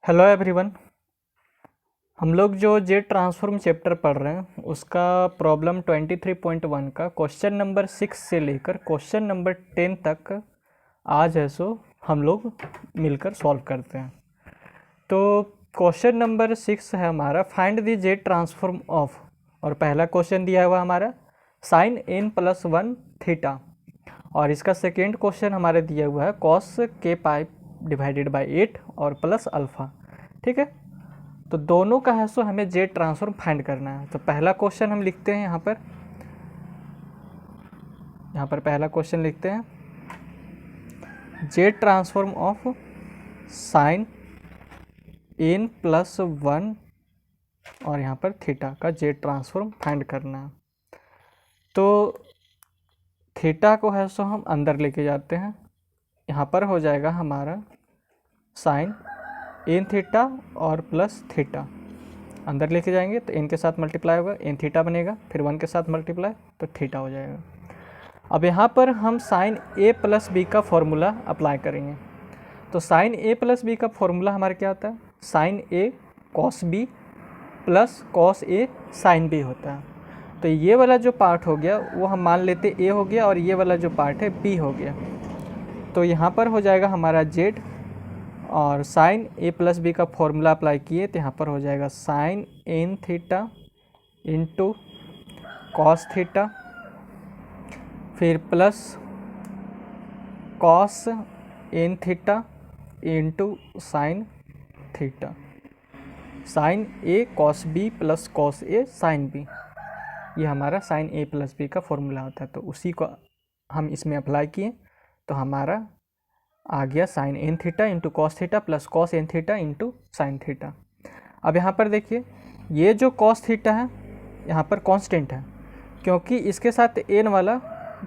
Hello everyone. हम लोग जो जेड ट्रांसफॉर्म चैप्टर पढ़ रहे हैं उसका प्रॉब्लम 23.1 का क्वेश्चन नंबर 6 से लेकर क्वेश्चन नंबर 10 तक आज है सो हम लोग मिलकर सॉल्व करते हैं। तो क्वेश्चन नंबर 6 है हमारा find the Z transform of, और पहला क्वेश्चन दिया हुआ हमारा साइन n प्लस 1 थीटा, और इसका सेकेंड क्वेश्चन हमारे दिया हुआ है कॉस के पाई डिवाइडेड बाई 8 और प्लस अल्फ़ा। ठीक है, तो दोनों का है सो हमें जेड ट्रांसफॉर्म फाइंड करना है। तो पहला क्वेश्चन हम लिखते हैं यहाँ पर पहला क्वेश्चन लिखते हैं Z transform of sign n plus 1 और यहाँ पर थीटा का जेड ट्रांसफॉर्म फाइंड करना है। तो थीटा को है सो हम अंदर लेके जाते हैं, यहाँ पर हो जाएगा हमारा साइन एन थीटा और प्लस थीटा, अंदर लेके जाएंगे तो एन के साथ मल्टीप्लाई होगा, एन थीटा बनेगा, फिर 1 के साथ मल्टीप्लाई तो थीटा हो जाएगा। अब यहाँ पर हम साइन ए प्लस बी का फॉर्मूला अप्लाई करेंगे। तो साइन ए प्लस बी का फॉर्मूला हमारा क्या होता है, sign A cos B plus cos A sine B होता है। तो ये वाला जो पार्ट हो गया वो हम मान लेते ए हो गया, और ये वाला जो पार्ट है बी हो गया। तो यहाँ पर हो जाएगा हमारा जेड, और साइन ए प्लस बी का फॉर्मूला अप्लाई किए तो यहाँ पर हो जाएगा sine N theta into cos theta, फिर plus cos N theta into sine theta, sine A cos B plus cos A sine B, ये हमारा साइन ए प्लस बी का फॉर्मूला होता है। तो उसी को हम इसमें अप्लाई किए तो हमारा आ गया sine N theta into cos theta plus cos N theta into sine theta. अब यहाँ पर देखिए ये जो कॉस थीटा है यहाँ पर कांस्टेंट है, क्योंकि इसके साथ एन वाला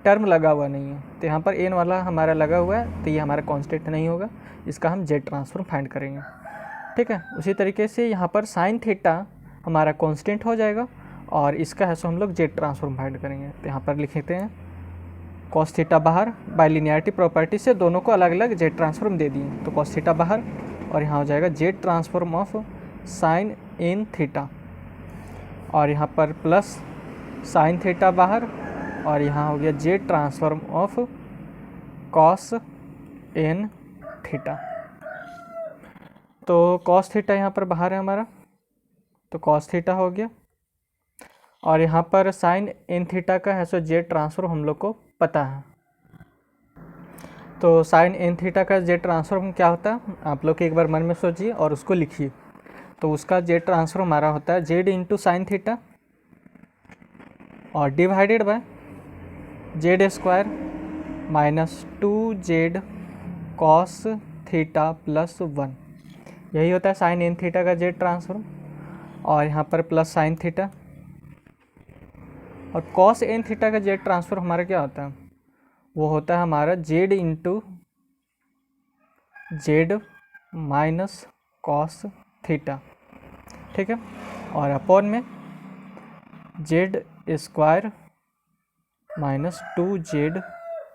टर्म लगा हुआ नहीं है, तो यहाँ पर एन वाला हमारा लगा हुआ है तो ये हमारा कांस्टेंट नहीं होगा, इसका हम जेड ट्रांसफॉर्म फाइंड करेंगे। ठीक है, उसी तरीके से यहाँ पर साइन थीटा हमारा कांस्टेंट हो जाएगा और इसका है सो हम लोग जेड ट्रांसफॉर्म फाइंड करेंगे। तो यहाँ पर लिख लेते हैं कॉस थीटा बाहर, बाय लिनियरिटी प्रॉपर्टी से दोनों को अलग अलग जेड ट्रांसफॉर्म दे दिए, तो कॉस थीटा बाहर और यहाँ हो जाएगा Z transform of sine N theta, और यहाँ पर प्लस साइन थीटा बाहर और यहाँ हो गया z transform of cos N theta. तो कॉस थीटा यहाँ पर बाहर है हमारा, तो कॉस थीटा हो गया, और यहाँ पर साइन एन थीटा का है सो जेड ट्रांसफॉर्म हम लोग को पता है। तो साइन एन थीटा का जेड ट्रांसफॉर्म क्या होता है आप लोग एक बार मन में सोचिए और उसको लिखिए। तो उसका जेड ट्रांसफॉर्म हमारा होता है जेड इंटू साइन थीटा और divided bye Z square minus 2z cos theta plus 1, यही होता है साइन एन थीटा का जेड ट्रांसफॉर्म। और यहाँ पर प्लस साइन थीटा, और कॉस एन थीटा का जेड ट्रांसफॉर्म हमारा क्या होता है, वो होता है हमारा Z into Z minus cos theta. ठीक है, और अपॉन में Z square minus 2z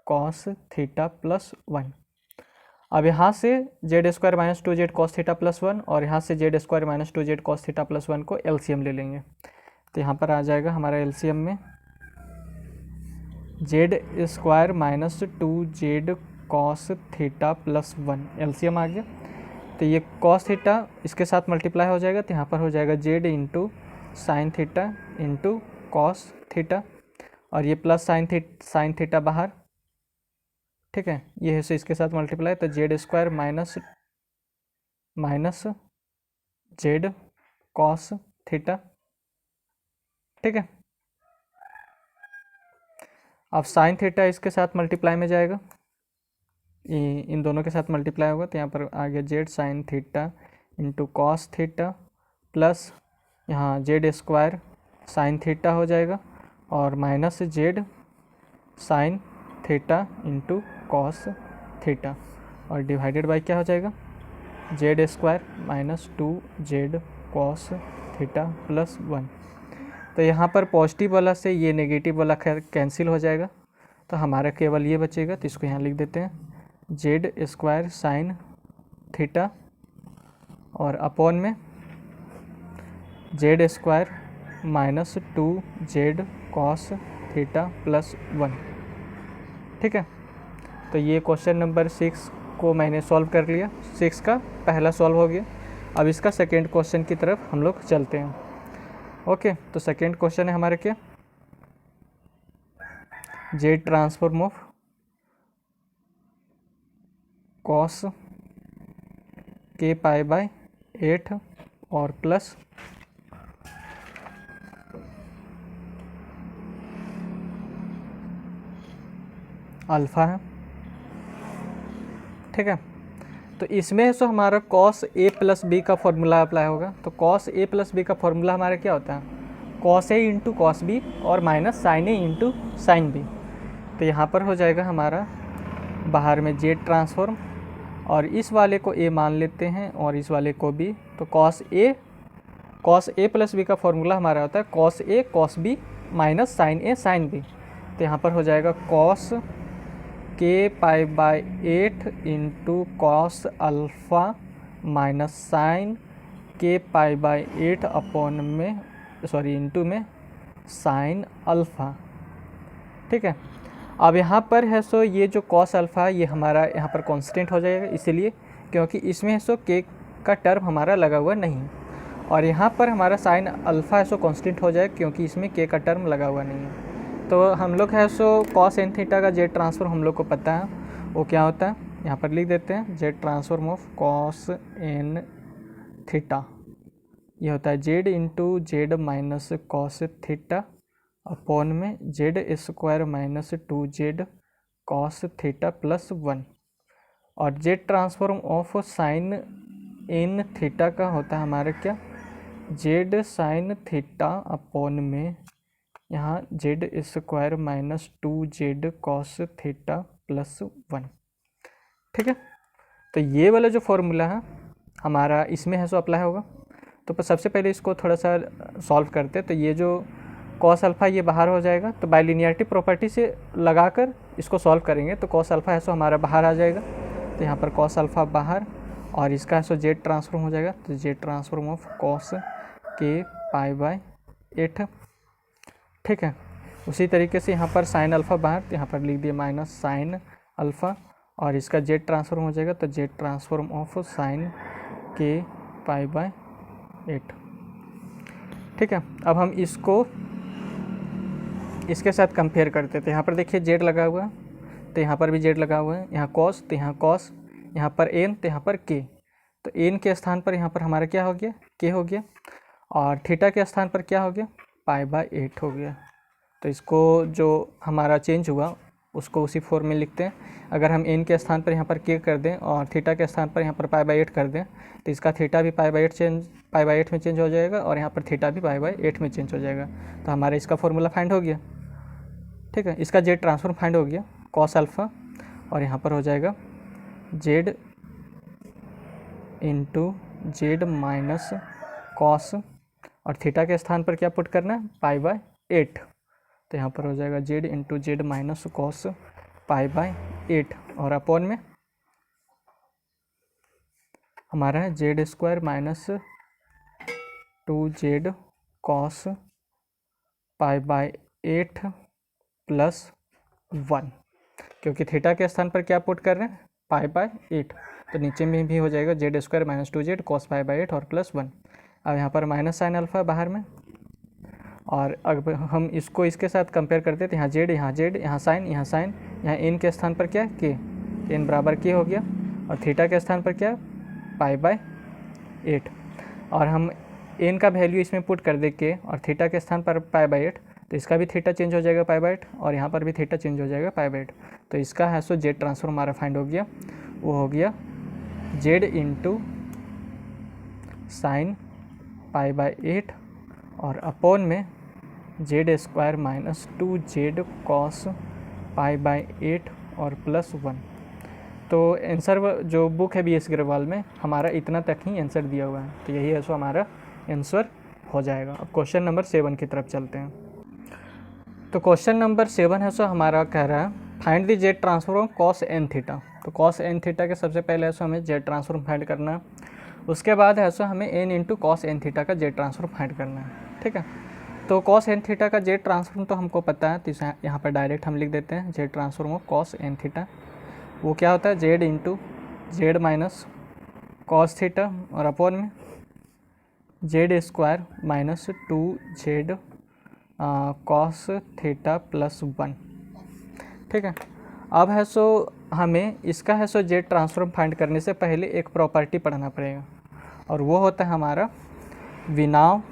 cos theta plus 1। अब यहाँ से Z square minus 2z cos theta plus 1 और यहाँ से Z square minus 2z cos theta plus 1 को एलसीएम ले लेंगे। तो यहाँ पर आ जाएगा हमारा एलसीएम में Z square minus 2z cos theta plus 1, LCM आ गया। तो ये कॉस थीटा इसके साथ मल्टीप्लाई हो जाएगा, तो यहाँ पर हो जाएगा Z into sine theta into cos theta, और ये प्लस साइन थीटा बाहर। ठीक है, ये है सो इसके साथ मल्टीप्लाई, तो z square minus z cos theta. ठीक है, अब साइन थीटा इसके साथ मल्टीप्लाई में जाएगा, इन दोनों के साथ मल्टीप्लाई होगा, तो यहाँ पर आ गया Z sine theta into cos theta plus यहाँ जेड स्क्वायर साइन थीटा हो जाएगा और minus Z sine theta into cos theta, और डिवाइडेड बाई क्या हो जाएगा Z square minus 2z cos theta plus 1। तो यहाँ पर पॉजिटिव वाला से ये नेगेटिव वाला कैंसिल हो जाएगा, तो हमारा केवल ये बचेगा, तो इसको यहाँ लिख देते हैं जेड स्क्वायर साइन थीटा और अपॉन में Z square minus 2z cos theta plus 1। ठीक है, तो ये क्वेश्चन नंबर 6 को मैंने सॉल्व कर लिया। 6 का पहला सॉल्व हो गया। अब इसका सेकेंड क्वेश्चन की तरफ हम लोग चलते हैं। ओके, तो सेकेंड क्वेश्चन है हमारे क्या, जेड ट्रांसफॉर्म ऑफ कॉस के पाई बाय 8 और प्लस अल्फ़ा है। ठीक है, तो इसमें सो हमारा कॉस ए प्लस बी का फॉर्मूला अप्लाई होगा। तो कॉस ए प्लस बी का फॉर्मूला हमारा क्या होता है, कॉस ए इंटू कॉस बी और माइनस साइन ए इंटू साइन बी। तो यहाँ पर हो जाएगा हमारा बाहर में जेड ट्रांसफॉर्म, और इस वाले को ए मान लेते हैं और इस वाले को बी। तो कॉस ए प्लस बी का फॉर्मूला हमारा होता है cos A cos B minus sine A sine B. तो यहाँ पर हो जाएगा कॉस के pi by 8 into cos alpha minus sine के पाई बाय 8 अपॉन में इंटू में साइन अल्फ़ा। ठीक है, अब यहाँ पर है सो ये जो कॉस अल्फ़ा ये हमारा यहाँ पर कांस्टेंट हो जाएगा, इसलिए क्योंकि इसमें है सो के का टर्म हमारा लगा हुआ नहीं, और यहाँ पर हमारा साइन अल्फ़ा है सो कांस्टेंट हो जाएगा क्योंकि इसमें के का टर्म लगा हुआ नहीं है। तो हम लोग है सो कॉस एन थीटा का जेड ट्रांसफॉर्म हम लोग को पता है वो क्या होता है, यहाँ पर लिख देते हैं Z transform of cos N theta. ये होता है Z into Z minus cos theta upon में Z square minus 2z cos theta plus 1। और Z transform of sine N theta का होता है हमारा क्या, जेड साइन थीटा अपॉन में यहाँ Z square minus 2z cos theta plus 1। ठीक है, तो ये वाला जो फॉर्मूला है हमारा इसमें है सो अप्लाई होगा। तो सबसे पहले इसको थोड़ा सा सॉल्व करते हैं। तो ये जो कॉस अल्फ़ा ये बाहर हो जाएगा, तो बाइलिनियरिटी प्रॉपर्टी से लगाकर इसको सॉल्व करेंगे तो कॉस अल्फ़ा है सो हमारा बाहर आ जाएगा। तो यहाँ पर कॉस अल्फ़ा बाहर और इसका है सो जेड ट्रांसफॉर्म हो जाएगा। तो जेड ट्रांसफॉर्म ऑफ कॉस के पाई बाय 8। ठीक है, उसी तरीके से यहाँ पर साइन अल्फ़ा बाहर, तो यहाँ पर लिख दिया माइनस साइन अल्फ़ा और इसका जेड ट्रांसफॉर्म हो जाएगा। तो जेड ट्रांसफॉर्म ऑफ साइन के पाई बाय 8। ठीक है, अब हम इसको इसके साथ कंपेयर करते थे। यहाँ पर देखिए जेड लगा हुआ है, तो यहाँ पर भी जेड लगा हुआ है, यहाँ कॉस तो यहाँ कॉस, यहाँ पर एन तो यहाँ पर के। तो एन के स्थान पर यहाँ पर हमारा क्या हो गया, के हो गया, और थीटा के स्थान पर क्या हो गया, पाई बाय 8 हो गया। तो इसको जो हमारा चेंज हुआ उसको उसी फॉर्म में लिखते हैं। अगर हम एन के स्थान पर यहाँ पर के कर दें और थीटा के स्थान पर यहाँ पर पाई बाय 8 कर दें तो इसका थीटा भी पाई बाय 8 में चेंज हो जाएगा और यहाँ पर थीटा भी पाई बाय 8 में चेंज हो जाएगा। तो हमारा इसका फॉर्मूला फाइंड हो गया। ठीक है, इसका जेड ट्रांसफॉर्म फाइंड हो गया कॉस अल्फ़ा, और यहाँ पर हो जाएगा Z into Z minus cos, और थीटा के स्थान पर क्या पुट करना है, पाई बाय 8। तो यहाँ पर हो जाएगा Z into Z minus cos pi by 8, और अपॉन में हमारा है Z square minus 2z cos pi by 8 plus 1, क्योंकि थीटा के स्थान पर क्या पुट कर रहे हैं, पाई बाय 8। तो नीचे में भी हो जाएगा Z square minus 2z cos pi by 8 और प्लस 1। अब यहाँ पर माइनस साइन अल्फ़ा बाहर में, और अब हम इसको इसके साथ कंपेयर करते थे, यहाँ जेड यहाँ साइन यहाँ एन के स्थान पर क्या के, एन बराबर के हो गया, और थीटा के स्थान पर क्या, पाई बाय 8। और हम एन का वैल्यू इसमें पुट कर दे के और थीटा के स्थान पर पाई बाय 8, तो इसका भी थीटा चेंज हो जाएगा पाई बाय 8, और यहाँ पर भी थीटा चेंज हो जाएगा पाई बाय 8। तो इसका है सो जेड ट्रांसफॉर्म हमारा फाइंड हो गया, वो हो गया Z into sine pi by 8 और अपॉन में Z square minus 2z cos pi by 8 और प्लस 1। तो आंसर जो बुक है BS अग्रवाल में हमारा इतना तक ही आंसर दिया हुआ है। तो यही है सो हमारा आंसर हो जाएगा। अब क्वेश्चन नंबर 7 की तरफ चलते हैं। तो क्वेश्चन नंबर 7 है सो हमारा कह रहा है find the Z transform cos N theta. तो कॉस एन थीटा के सबसे पहले है सो हमें जेड ट्रांसफॉर्म फाइंड करना है, उसके बाद है सो हमें n into cos N theta का जेड ट्रांसफॉर्म फाइंड करना है, ठीक है। तो कॉस एन थीटा का जेड ट्रांसफॉर्म तो हमको पता है, तो इसे यहाँ पर डायरेक्ट हम लिख देते हैं Z transform of cos N theta. वो क्या होता है, Z into Z minus cos theta और अपॉन में Z square minus 2z cos theta plus 1, ठीक है। अब है सो हमें इसका है सो जेड ट्रांसफॉर्म फाइंड करने से पहले एक प्रॉपर्टी पढ़ना पड़ेगा, और वो होता है हमारा विनाव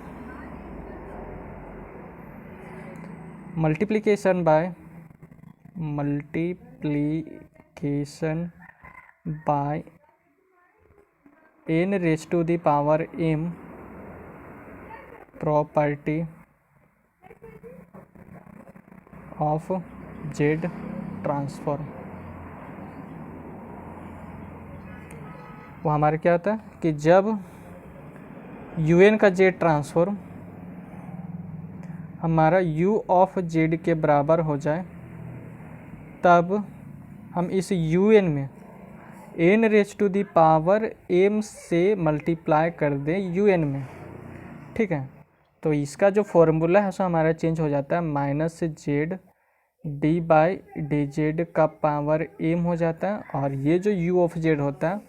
multiplication by n raise to the power m property of Z transform. वो हमारे क्या होता है कि जब un का जेड ट्रांसफॉर्म हमारा u ऑफ जेड के बराबर हो जाए, तब हम इस un में n raise to the power m से मल्टीप्लाई कर दें un में, ठीक है। तो इसका जो फॉर्मूला है सो हमारा चेंज हो जाता है, minus z d by d z का पावर m हो जाता है, और ये जो u ऑफ जेड होता है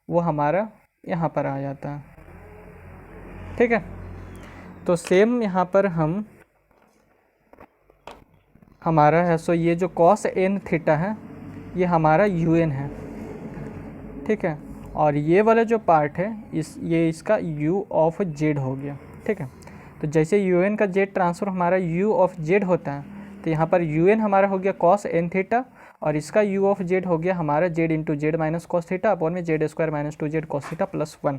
वो हमारा यहाँ पर आ जाता है, ठीक है। तो सेम यहाँ पर हमारा है सो ये जो कॉस एन थीटा है ये हमारा un है, ठीक है। और ये वाला जो पार्ट है ये इसका u ऑफ जेड हो गया, ठीक है। तो जैसे un का जेड ट्रांसफर हमारा u ऑफ जेड होता है, तो यहाँ पर un हमारा हो गया कॉस एन थीटा, और इसका u ऑफ जेड हो गया हमारा Z into Z minus cos theta upon में Z square minus 2z cos theta plus 1।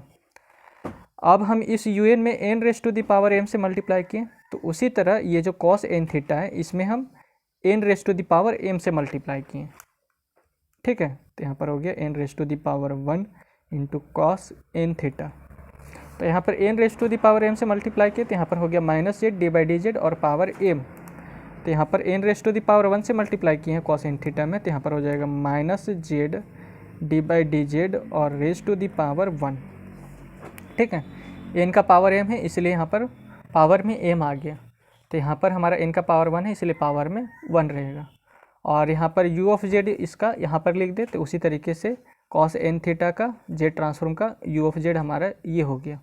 अब हम इस un में n raise to the power m से मल्टीप्लाई किए, तो उसी तरह ये जो कॉस एन थीटा है इसमें हम n raise to the power m से मल्टीप्लाई किए, ठीक है। तो यहाँ पर हो गया n raise to the power 1 into cos N theta. तो यहाँ पर n raise to the power m से मल्टीप्लाई किए, तो यहाँ पर हो गया minus z d by d z और पावर m। तो यहाँ पर n raise to the power 1 से मल्टीप्लाई किए हैं कॉस एन थीटा में, तो यहाँ पर हो जाएगा minus z d by d z और रेज टू दी पावर 1, ठीक है। n का पावर m है इसलिए यहाँ पर पावर में m आ गया, तो यहाँ पर हमारा n का पावर 1 है इसलिए पावर में 1 रहेगा। और यहाँ पर u ऑफ जेड इसका यहाँ पर लिख दे, तो उसी तरीके से कॉस एन थीटा का जेड ट्रांसफॉर्म का u ऑफ जेड हमारा ये हो गया,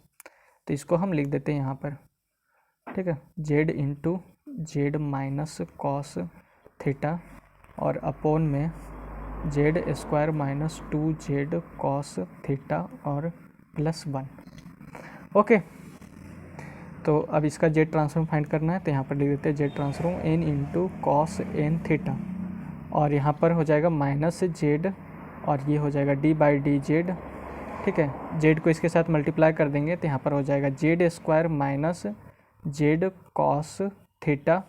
तो इसको हम लिख देते हैं यहाँ पर, ठीक है, Z into Z minus cos theta और अपॉन में Z square minus 2z cos theta और प्लस 1, ओके। तो अब इसका जेड ट्रांसफॉर्म फाइंड करना है, तो यहाँ पर लिख देते हैं Z transform n into cos N theta, और यहाँ पर हो जाएगा माइनस जेड और ये हो जाएगा डी बाई डी जेड, ठीक है। जेड को इसके साथ मल्टीप्लाई कर देंगे, तो यहाँ पर हो जाएगा Z square minus z cos theta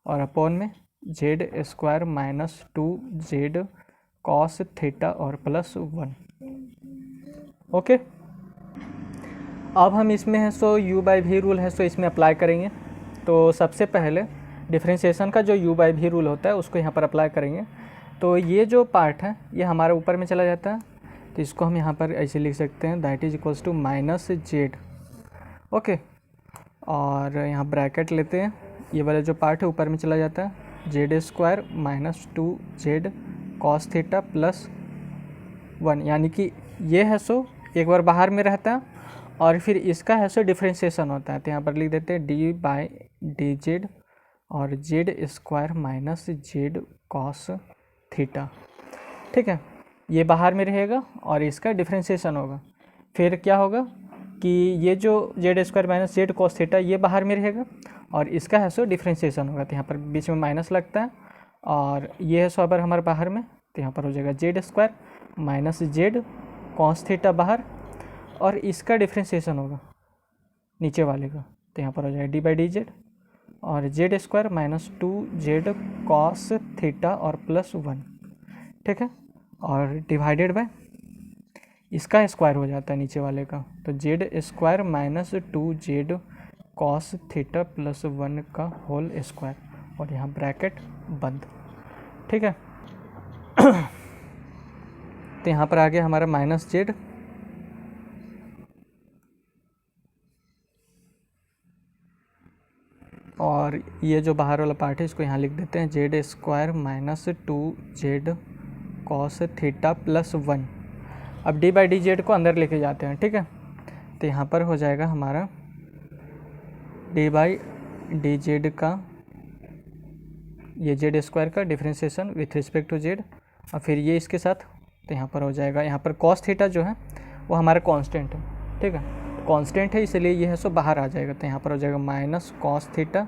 और अपॉन में Z square minus 2z cos theta और प्लस 1, ओके। अब हम इसमें है सो u बाई v रूल है सो इसमें अप्लाई करेंगे। तो सबसे पहले डिफ्रेंशिएशन का जो u बाई v रूल होता है उसको यहाँ पर अप्लाई करेंगे। तो ये जो पार्ट है ये हमारा ऊपर में चला जाता है, तो इसको हम यहाँ पर ऐसे लिख सकते हैं, that is equals to minus z, okay. और यहाँ ब्रैकेट लेते हैं, ये वाला जो पार्ट है ऊपर में चला जाता है, Z square minus 2z cos theta plus 1, यानी कि ये है सो एक बार बाहर में रहता है और फिर इसका है सो डिफ्रेंशिएशन होता है, तो यहाँ पर लिख देते हैं डी बाई डी जेड और Z square minus z cos theta, ठीक है। ये बाहर में रहेगा और इसका डिफ्रेंशिएशन होगा, फिर क्या होगा कि ये जो Z square minus z cos theta ये बाहर में रहेगा और इसका है सो डिफ्रेंशिएशन होगा, तो यहाँ पर बीच में माइनस लगता है और ये है सो अगर हमारे बाहर में, तो यहाँ पर हो जाएगा Z square minus z cos theta बाहर और इसका डिफ्रेंशिएशन होगा नीचे वाले का, तो यहाँ पर हो जाएगा डी बाई डी जेड और Z square minus 2z cos theta और प्लस 1, ठीक है। और डिवाइडेड बाय इसका स्क्वायर हो जाता है नीचे वाले का, तो z square minus 2z cos theta plus 1 का होल स्क्वायर और यहाँ ब्रैकेट बंद, ठीक है। तो यहाँ पर आ गया हमारा माइनस जेड और ये जो बाहर वाला पार्ट है इसको यहाँ लिख देते हैं Z square minus 2z cos theta plus 1। अब डी बाई डी जेड को अंदर लेके जाते हैं, ठीक है। तो यहाँ पर हो जाएगा हमारा डी बाई डी जेड का, ये जेड स्क्वायर का differentiation with respect to z, और फिर ये इसके साथ। तो यहाँ पर हो जाएगा, यहाँ पर कॉस थीटा जो है वो हमारा कांस्टेंट है, ठीक है, कांस्टेंट है इसलिए ये है सो बाहर आ जाएगा। तो यहाँ पर हो जाएगा माइनस कॉस थीटा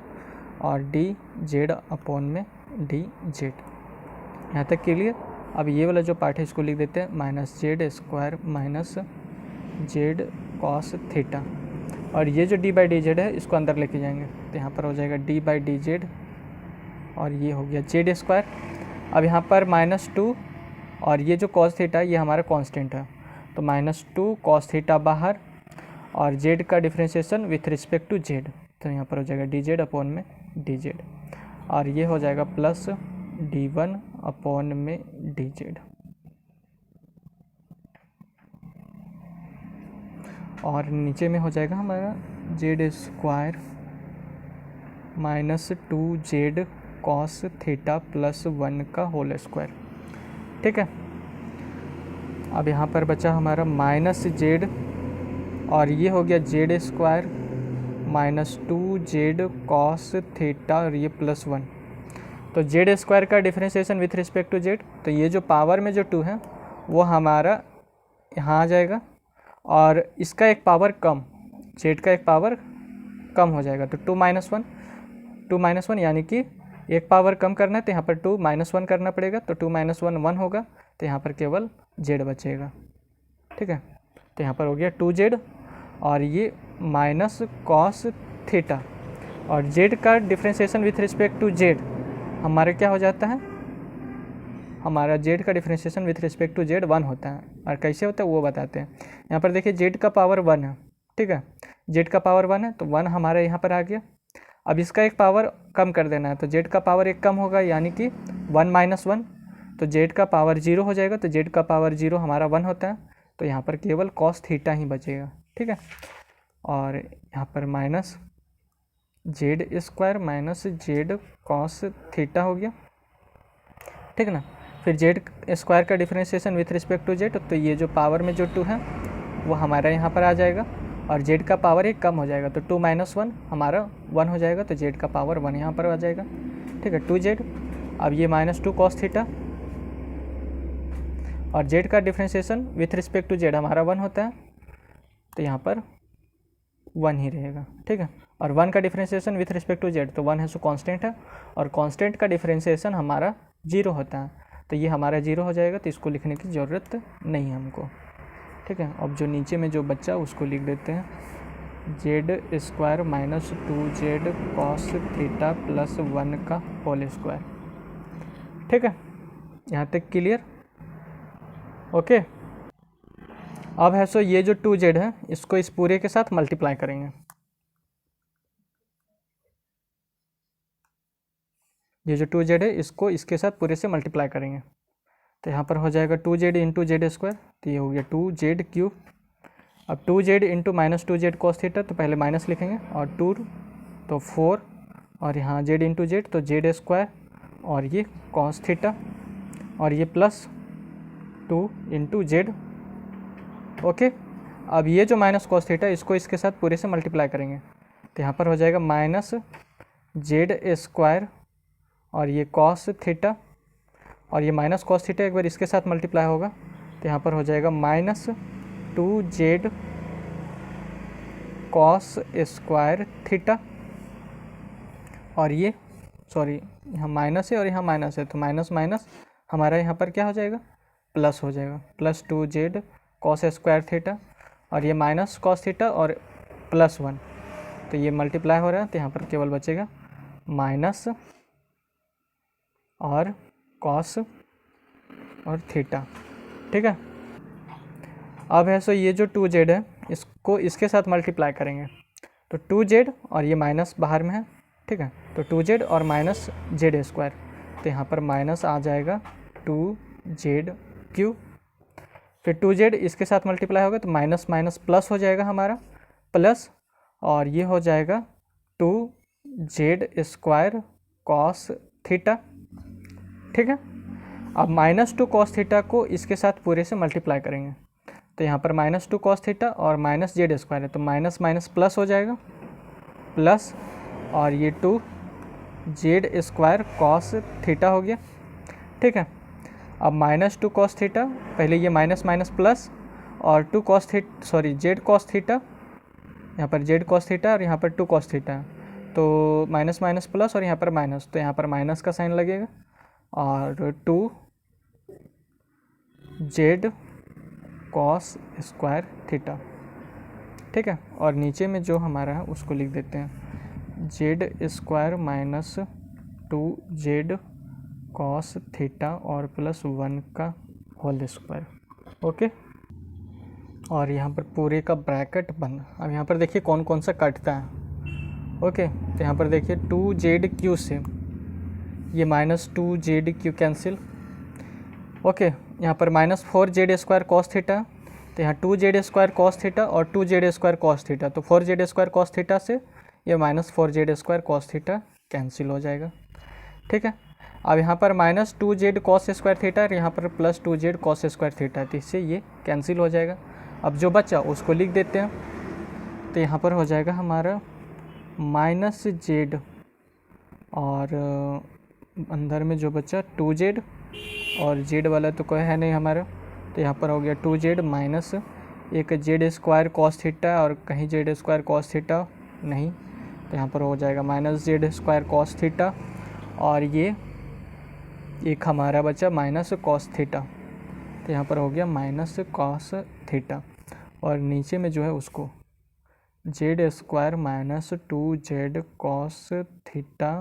और डी जेड अपॉन में डी जेड। यहाँ तक क्लियर। अब ये वाला जो पार्ट है इसको लिख देते हैं minus z square minus z cos theta, और ये जो डी बाई डी जेड है इसको अंदर लेके जाएंगे। तो यहाँ पर हो जाएगा डी बाई डी जेड, और ये हो गया जेड स्क्वायर। अब यहाँ पर -2, और ये जो कॉस थीटा ये हमारा कांस्टेंट है, तो -2 कॉस थीटा बाहर, और जेड का differentiation with respect to z. तो यहाँ पर हो जाएगा डी जेड अपॉन में डी जेड, और ये हो जाएगा प्लस d1 अपॉन में डी जेड, और नीचे में हो जाएगा हमारा z square minus 2z cos theta plus 1 का होल स्क्वायर, ठीक है। अब यहाँ पर बचा हमारा माइनस जेड, और ये हो गया z square minus 2z cos theta, और ये प्लस 1। तो जेड स्क्वायर का differentiation with respect to z, तो ये जो पावर में जो 2 है वो हमारा यहाँ आ जाएगा, और इसका एक पावर कम, जेड का एक पावर कम हो जाएगा। तो 2 माइनस 1 यानी कि एक पावर कम करना है तो यहाँ पर 2 - 1 करना पड़ेगा, तो 2 - 1 1 होगा, तो यहाँ पर केवल जेड बचेगा, ठीक है। तो यहाँ पर हो गया 2z, और ये माइनस कॉस थीटा, और जेड का differentiation with respect to z हमारे क्या हो जाता है, हमारा जेड का differentiation with respect to z 1 होता है। और कैसे होता है वो बताते हैं। यहाँ पर देखिए जेड का पावर 1 है, ठीक है, जेड का पावर 1 है, तो 1 हमारे यहाँ पर आ गया। अब इसका एक पावर कम कर देना है, तो जेड का पावर एक कम होगा, यानी कि 1 - 1, तो जेड का पावर 0 हो जाएगा। तो जेड का पावर 0 हमारा 1 होता है, तो यहाँ पर केवल कॉस थीटा ही बचेगा, ठीक है। और यहाँ पर minus z square minus z cos theta हो गया, ठीक है ना। फिर जेड स्क्वायर का differentiation with respect to z, तो ये जो पावर में जो 2 है वो हमारा यहाँ पर आ जाएगा, और जेड का पावर एक कम हो जाएगा, तो 2 - 1 हमारा 1 हो जाएगा, तो जेड का पावर 1 यहाँ पर आ जाएगा, ठीक है, 2z। अब ये -2 कॉस थीटा, और जेड का differentiation with respect to z हमारा 1 होता है, तो यहाँ पर 1 ही रहेगा, ठीक है। और 1 का differentiation with respect to z, तो 1 है सो कांस्टेंट है, और कांस्टेंट का डिफ्रेंशिएशन हमारा 0 होता है, तो ये हमारा 0 हो जाएगा, तो इसको लिखने की ज़रूरत नहीं है हमको, ठीक है। अब जो नीचे में जो बच्चा उसको लिख देते हैं Z square minus 2z cos theta plus 1 का होल स्क्वायर, ठीक है। यहाँ तक क्लियर, ओके। अब है सो ये जो 2z है इसको इस पूरे के साथ मल्टीप्लाई करेंगे, ये जो 2z है इसको इसके साथ पूरे से मल्टीप्लाई करेंगे, तो यहाँ पर हो जाएगा 2z इंटू जेड स्क्वायर, तो ये हो गया 2z क्यूब। अब 2z into minus 2z cos theta, तो पहले माइनस लिखेंगे, और 2 तो 4, और यहाँ z इंटू जेड, तो जेड स्क्वायर, और ये कॉस थीटा, और ये प्लस 2 इंटू जेड, ओके। अब ये जो माइनस कॉस थीटा इसको इसके साथ पूरे से मल्टीप्लाई करेंगे, तो यहाँ पर हो जाएगा माइनस जेड स्क्वायर, और ये कॉस थीटा, और ये माइनस कॉस थीटा एक बार इसके साथ मल्टीप्लाई होगा, तो यहाँ पर हो जाएगा minus 2z cos square theta, और ये सॉरी यहाँ माइनस है और यहाँ माइनस है, तो माइनस माइनस हमारा यहाँ पर क्या हो जाएगा, प्लस हो जाएगा, plus 2z cos square theta, और ये माइनस कॉस थीटा और प्लस 1, तो ये मल्टीप्लाई हो रहा है, तो यहाँ पर केवल बचेगा माइनस और कॉस और थीटा, ठीक है। अब है सो ये जो 2z है इसको इसके साथ मल्टीप्लाई करेंगे, तो 2z और ये माइनस बाहर में है, ठीक है, तो 2z और माइनस जेड स्क्वायर, तो यहाँ पर माइनस आ जाएगा 2z क्यूब। फिर 2z इसके साथ मल्टीप्लाई होगा, तो माइनस माइनस प्लस हो जाएगा हमारा, प्लस, और ये हो जाएगा 2 जेड स्क्वायर कॉस थीटा, ठीक है। अब -2 कॉस थीटा को इसके साथ पूरे से मल्टीप्लाई करेंगे, तो यहाँ पर -2 कॉस थीटा और माइनस जेड स्क्वायर है, तो माइनस माइनस प्लस हो जाएगा, प्लस और ये 2 जेड स्क्वायर कॉस थीटा हो गया, ठीक है। अब -2 कॉस थीटा, पहले ये माइनस माइनस प्लस और 2 cos theta, sorry Z cos theta, यहाँ पर जेड कॉस थीटा और यहाँ पर 2 कॉस थीटा, तो माइनस माइनस प्लस और यहाँ पर माइनस, तो यहाँ पर माइनस का साइन लगेगा और 2 जेड कॉस स्क्वायर थीटा, ठीक है। और नीचे में जो हमारा है उसको लिख देते हैं Z square minus 2 Z cos theta और प्लस 1 का होल स्क्वायर, ओके। और यहाँ पर पूरे का ब्रैकेट बंद। अब यहाँ पर देखिए कौन कौन सा कटता है, ओके। तो यहाँ पर देखिए 2 जेड क्यू से ये -2 जेड क्यू कैंसिल, ओके। यहाँ पर -4 जेड स्क्वायर कॉस थीटा, तो यहाँ 2 जेड स्क्वायर कॉस थीटा और 2 जेड स्क्वायर कॉस थीटा, तो 4 जेड स्क्वायर कॉस थीटा से ये -4 Z square cos theta cancel हो जाएगा, ठीक है। अब यहाँ पर -2 जेड कॉस स्क्वायर थीटा और यहाँ पर +2 जेड कॉस स्क्वायर थीटा, तो इससे ये कैंसिल हो जाएगा। अब जो बचा उसको लिख देते हैं, तो यहाँ पर हो जाएगा हमारा -जेड और अंदर में जो बचा 2 जेड और जेड वाला तो कोई है नहीं हमारा, तो यहाँ पर हो गया 2 जेड माइनस एक जेड स्क्वायर कॉस थीटा और कहीं जेड स्क्वायर कॉस थीटा नहीं, तो यहाँ पर हो जाएगा -जेड स्क्वायर कॉस थीटा और ये एक हमारा बचा माइनस कॉस थीटा, तो यहाँ पर हो गया माइनस कॉस थीटा और नीचे में जो है उसको Z square -2 Z cos theta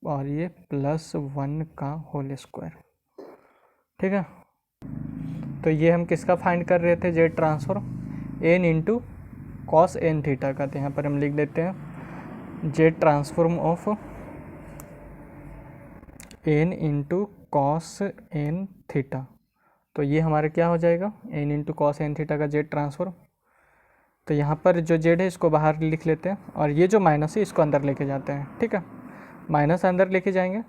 और ये +1 का होल स्क्वायर, ठीक है। तो ये हम किसका फाइंड कर रहे थे, z transform n into cos N theta का, तो यहाँ पर हम लिख देते हैं Z transform of n into cos N theta, तो ये हमारा क्या हो जाएगा n into cos N theta का जेड ट्रांसफॉर्म। तो यहाँ पर जो जेड है इसको बाहर लिख लेते हैं और ये जो माइनस है इसको अंदर लेके जाते हैं, ठीक है। माइनस अंदर लेके जाएंगे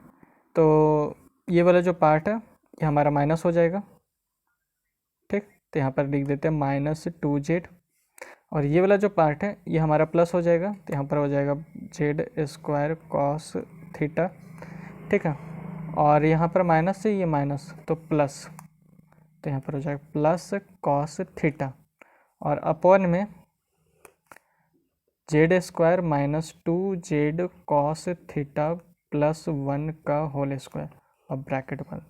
तो ये वाला जो पार्ट है ये हमारा माइनस हो जाएगा, ठीक। तो यहाँ पर लिख देते हैं -2 जेड और ये वाला जो पार्ट है ये हमारा प्लस हो जाएगा, तो यहाँ पर हो जाएगा जेड स्क्वायर कॉस थीटा, ठीक है। और यहाँ पर माइनस से ये माइनस तो प्लस, तो यहाँ पर हो जाएगा प्लस कॉस थीटा और अपॉन में Z square -2 Z cos theta +1 का होल स्क्वायर और ब्रैकेट बंद,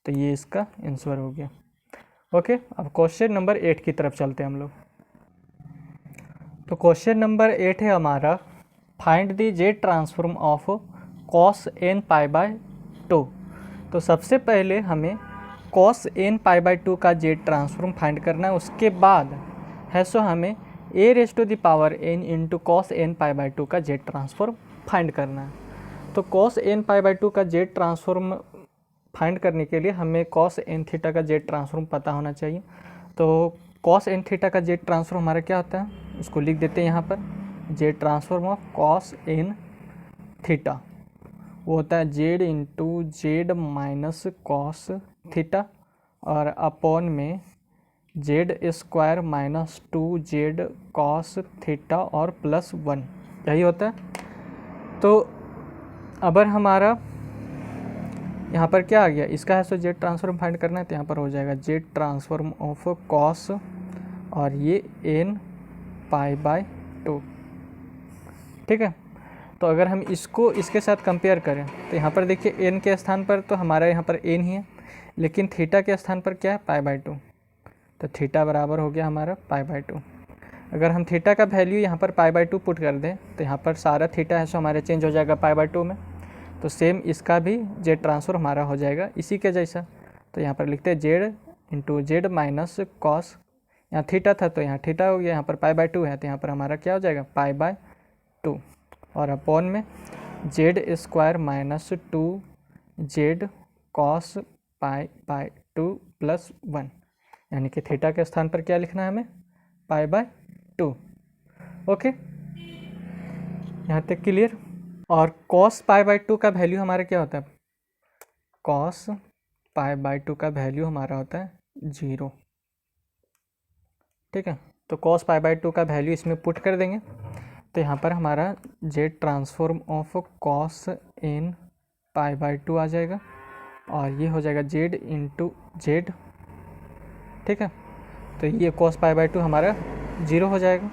तो ये इसका आंसर हो गया, ओके। अब क्वेश्चन नंबर 8 की तरफ चलते हैं हम लोग। तो क्वेश्चन नंबर 8 है हमारा find the Z transform of cos n π/2। तो सबसे पहले हमें कॉस n π/2 का जेड ट्रांसफॉर्म फाइंड करना है, उसके बाद है सो हमें a⁴n इंटू कॉस n π/2 का जेड ट्रांसफॉर्म फाइंड करना है। तो कॉस n π/2 का जेड ट्रांसफॉर्म फाइंड करने के लिए हमें कॉस n थीटा का जेड ट्रांसफॉर्म पता होना चाहिए। तो कॉस n थीटा का जेड ट्रांसफॉर्म हमारा क्या होता है, उसको लिख देते हैं यहाँ पर Z transform of cos n theta, वो होता है Z into Z minus cos theta और अपॉन में Z square -2 Z cos theta और +1, यही होता है। तो अगर हमारा यहाँ पर क्या आ गया, इसका है सो जेड ट्रांसफॉर्म फाइंड करना है, तो यहाँ पर हो जाएगा जेड ट्रांसफॉर्म ऑफ कॉस और ये n π/2, ठीक है। तो अगर हम इसको इसके साथ कंपेयर करें तो यहाँ पर देखिए n के स्थान पर तो हमारा यहाँ पर n ही है, लेकिन थीटा के स्थान पर क्या है π/2, तो थीटा बराबर हो गया हमारा π/2। अगर हम थीटा का वैल्यू यहाँ पर π/2 पुट कर दें तो यहाँ पर सारा थीटा है सो हमारे चेंज हो जाएगा π/2 में, तो सेम इसका भी जेड ट्रांसफर हमारा हो जाएगा इसी के जैसा। तो यहाँ पर लिखते हैं Z into Z minus cos, यहाँ थीटा था तो यहाँ थीटा हो गया, यहाँ पर π/2 है तो यहाँ पर हमारा क्या हो जाएगा π/2 और अपॉन में जेड स्क्वायर -2 जेड कॉस π/2 +1, यानी कि थीटा के स्थान पर क्या लिखना है हमें π/2, ओके। यहाँ तक क्लियर। और कॉस पाई बाई टू का वैल्यू हमारा क्या होता है, कॉस पाई बाई टू का वैल्यू हमारा होता है 0। ठीक है, तो कॉस पाई बाई टू का वैल्यू इसमें पुट कर देंगे तो यहाँ पर हमारा Z transform of cos N pi by two आ जाएगा और ये हो जाएगा जेड इंटू जेड। ठीक है, तो ये कॉस पाई बाई टू हमारा 0 हो जाएगा